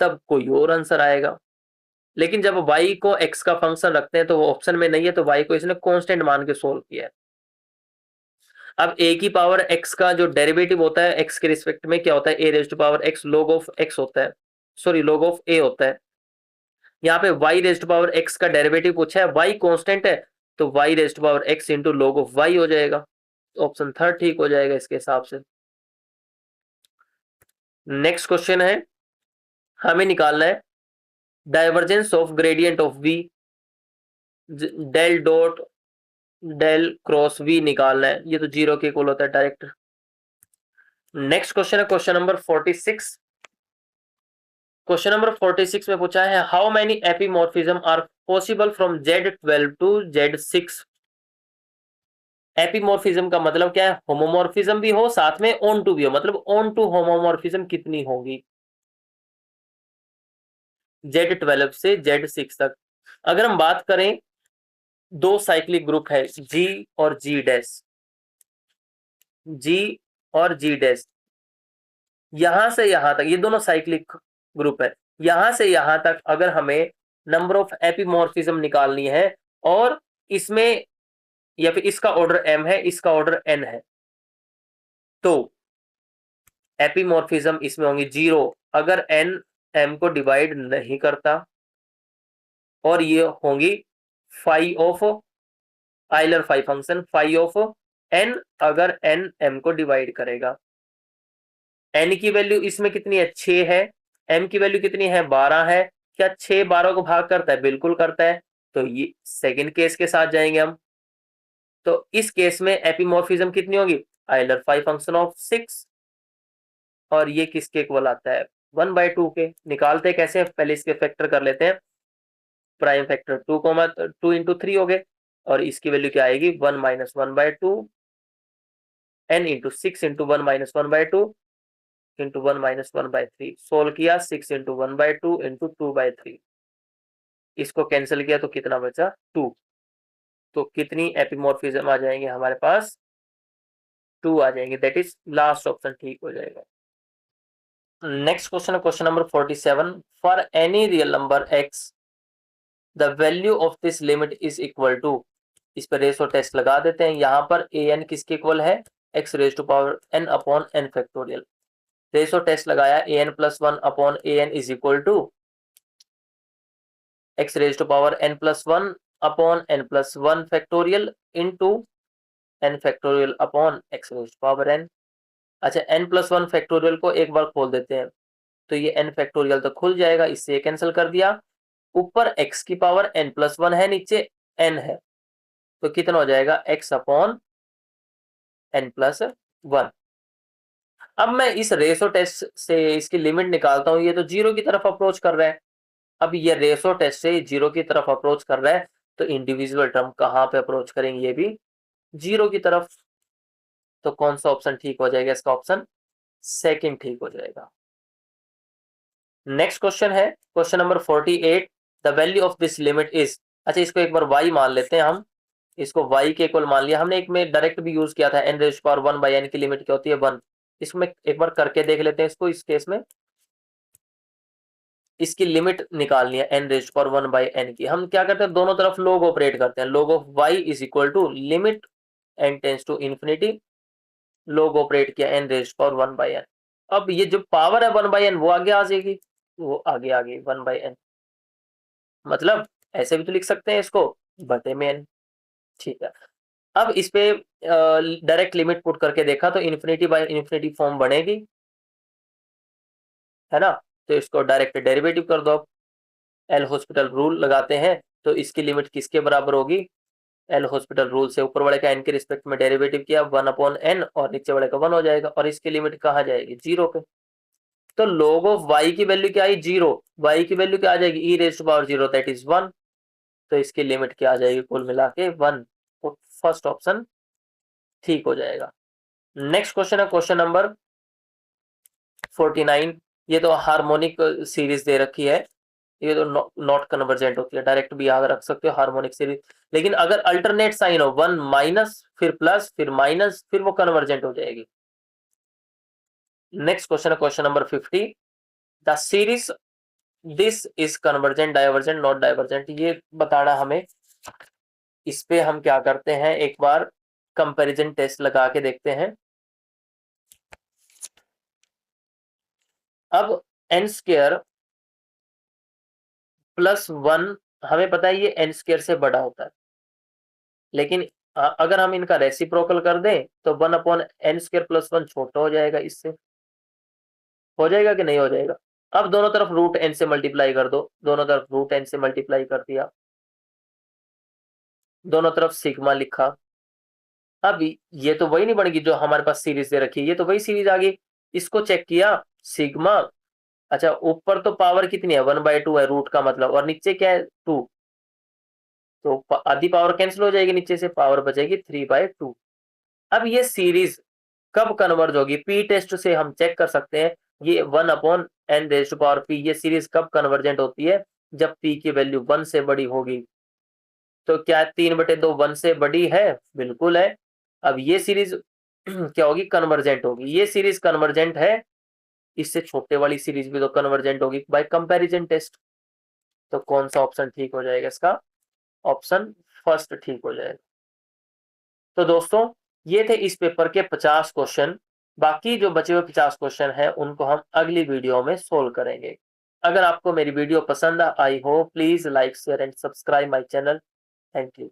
तब कोई और आंसर आएगा, लेकिन जब y को x का फंक्शन रखते हैं तो वो ऑप्शन में नहीं है, तो y को इसने कांस्टेंट मान के सोल्व किया है। अब a की पावर x का जो डेरिवेटिव होता है x के रिस्पेक्ट में क्या होता है, a raised to power x log of x होता है, सॉरी log ऑफ a होता है। यहाँ पे y raised to power x का डेरिवेटिव पूछा है, y कांस्टेंट है तो y raised to power x into log of y हो जाएगा, ऑप्शन थर्ड ठीक हो जाएगा इसके हिसाब से। नेक्स्ट क्वेश्चन है, हमें निकालना है divergence of gradient of v, del dot del cross v निकालना है, ये तो जीरो के इक्वल होता है डायरेक्ट। नेक्स्ट क्वेश्चन है क्वेश्चन नंबर 46। क्वेश्चन नंबर 46 में पूछा है how many epimorphism are possible from Z12 to Z6। Epimorphism का मतलब क्या है, होमोमॉर्फिज्म भी हो साथ में ऑन टू भी हो, मतलब ऑन टू होमोमॉर्फिज्म कितनी होगी Z12 से Z6 तक। अगर हम बात करें, दो साइक्लिक ग्रुप है G और G डैश, G और G डैश, यहां से यहां तक ये दोनों साइक्लिक ग्रुप है, यहां से यहां तक अगर हमें नंबर ऑफ एपीमॉर्फिज्म निकालनी है और इसमें या फिर इसका ऑर्डर m है इसका ऑर्डर n है, तो एपीमॉर्फिज्म इसमें होंगी 0 अगर n m को डिवाइड नहीं करता, और ये होंगी phi of Euler phi function phi of n अगर n m को डिवाइड करेगा। n की वैल्यू इसमें कितनी है 6 है, m की वैल्यू कितनी है 12 है, क्या 6 12 को भाग करता है? बिल्कुल करता है, तो ये सेकंड केस के साथ जाएंगे हम। तो इस केस में एपीमॉर्फिज्म कितनी होगी, आइलर फाई फंक्शन ऑफ 6, और ये किसके इक्वल आता है 1/2 के। निकालते कैसे, पहले इसके फैक्टर कर लेते हैं, प्राइम फैक्टर 2 इंटू 3 हो गए, और इसकी वैल्यू क्या आएगी 1 minus 1/2 n into 6 into 1 minus 1/2 into 1 minus 1/3, solve किया 6 इंटू 1/2 इंटू 2/3, इसको कैंसिल किया तो कितना बचा 2, तो कितनी एपीमॉर्फिज्म आ जाएंगे हमारे पास 2 आ जाएंगे, दैट इज लास्ट ऑप्शन ठीक हो जाएगा। नेक्स्ट क्वेश्चन है question number 47। For any real number x the value of this limit is equal to, इस पर रेशो टेस्ट लगा देते हैं। यहाँ पर an किसके इक्वल है, x raise to power n upon n factorial. Ratio test लगाया an plus 1 upon an is equal to x raise to power n plus 1 upon n plus 1 factorial into n factorial upon x raise to power n। अच्छा, n प्लस 1 फैक्टोरियल को एक बार खोल देते हैं तो ये n फैक्टोरियल तो खुल जाएगा, इससे कैंसिल कर दिया। ऊपर x की पावर n प्लस 1 है, नीचे n है, तो कितना हो जाएगा x अपॉन n प्लस 1। अब मैं इस रेशो टेस्ट से इसकी लिमिट निकालता हूं, ये तो जीरो की तरफ अप्रोच कर रहा है। अब ये रेशो टेस्ट से जीरो की तरफ अप्रोच कर रहा है, तो इंडिविजुअल टर्म कहां पे अप्रोच करेंगे, ये भी जीरो की तरफ, तो कौन सा ऑप्शन ठीक हो जाएगा, इसका ऑप्शन सेकंड ठीक हो जाएगा। नेक्स्ट क्वेश्चन है question number 48। The value of this limit is, अच्छा इसको एक बार y मान लेते हैं हम, इसको y के इक्वल मान लिया हमने, एक में डायरेक्ट भी यूज किया था, n raise to power 1 by n की लिमिट क्या होती है 1। इसमें एक बार करके देख लेते हैं इसको, इस केस में इसकी लिमिट निकालनी है n raise to power 1 by n की। हम क्या करते हैं, दोनों तरफ log ऑपरेट करते हैं, log of y is equal to limit n tends to infinity, log operate किया n raise to power 1 by n। अब ये जो पावर है 1 बाय n वो आगे आ जाएगी, वो आगे आ गई 1 बाय n, मतलब ऐसे भी तो लिख सकते हैं इसको बटे में n, ठीक है। अब इस पे डायरेक्ट लिमिट पुट करके देखा तो इन्फिनिटी बाय इन्फिनिटी फॉर्म बनेगी, है ना, तो इसको डायरेक्ट डेरिवेटिव कर दो। एल हॉस्पिटल रूल लगाते हैं तो इसकी लिमिट किसके बराबर होगी, एल हॉस्पिटल रूल से ऊपर वाले का n के रिस्पेक्ट में डेरिवेटिव किया 1 अपॉन n और नीचे वाले का 1 हो जाएगा, और इसकी लिमिट कहाँ जाएगी 0 पे। तो log ऑफ y की वैल्यू क्या आई 0, y की वैल्यू क्या आ जाएगी e raise to power 0 that is 1, तो इसकी लिमिट क्या आ जाएगी कुल मिला के 1, फर्स्ट ऑप्शन ठीक हो जाएगा। नेक्स्ट क्वेश्चन है क्वेश्चन नंबर 49। ये तो हार्मोनिक सीरीज दे रखी है, ये तो नॉट कन्वर्जेंट होती है, डायरेक्ट भी याद रख सकते हो हार्मोनिक सीरीज। लेकिन अगर अल्टरनेट साइन हो, वन माइनस फिर प्लस फिर माइनस, फिर वो कन्वर्जेंट हो जाएगी। नेक्स्ट क्वेश्चन है question number 50। The series this is convergent, divergent, not divergent, ये बताना हमें। इस पे हम क्या करते हैं, एक बार कंपैरिजन टेस्ट लगा के देखते हैं। अब एन स्क्वायर प्लस वन, हमें पता है ये एन स्क्वायर से बड़ा होता है, लेकिन अगर हम इनका रेसिप्रोकल कर दें तो one upon n square plus one छोटा हो जाएगा, इससे हो जाएगा कि नहीं हो जाएगा। अब दोनों तरफ रूट एन से मल्टीप्लाई कर दो, दोनों तरफ रूट एन से मल्टीप्लाई कर दिया, दोनों तरफ सिग्मा लिखा। अब ये तो वही नहीं बनेगी जो हमारे पास सीरीज दे रखी है, ये तो वही सीरीज आ गई। इसको चेक किया, सिग्मा, अच्छा ऊपर तो पावर कितनी है, 1/2 है रूट का मतलब, और नीचे क्या है 2, तो आधी पावर कैंसिल हो जाएगी, नीचे से पावर बचेगी 3/2। अब ये सीरीज कब कन्वर्ज होगी, पी टेस्ट से हम चेक कर सकते हैं। ये 1/n⁻p, ये सीरीज कब कन्वर्जेंट होती है, जब p की वैल्यू 1 से बड़ी होगी। तो क्या 3/2 1 से बड़ी है, बिल्कुल है। अब ये सीरीज क्या होगी, कन्वर्जेंट होगी। ये सीरीज कन्वर्जेंट है, इससे छोटे वाली सीरीज भी तो कन्वर्जेंट होगी बाय कंपैरिजन टेस्ट। तो कौन सा ऑप्शन ठीक हो जाएगा इसका, ऑप्शन फर्स्ट ठीक हो जाएगा। तो दोस्तों ये थे इस पेपर के 50 क्वेश्चन। बाकी जो बचे हुए 50 क्वेश्चन हैं उनको हम अगली वीडियो में सोल्व करेंगे। अगर आपको मेरी वीडियो पसंद आई हो, please like share and subscribe my channel. Thank you.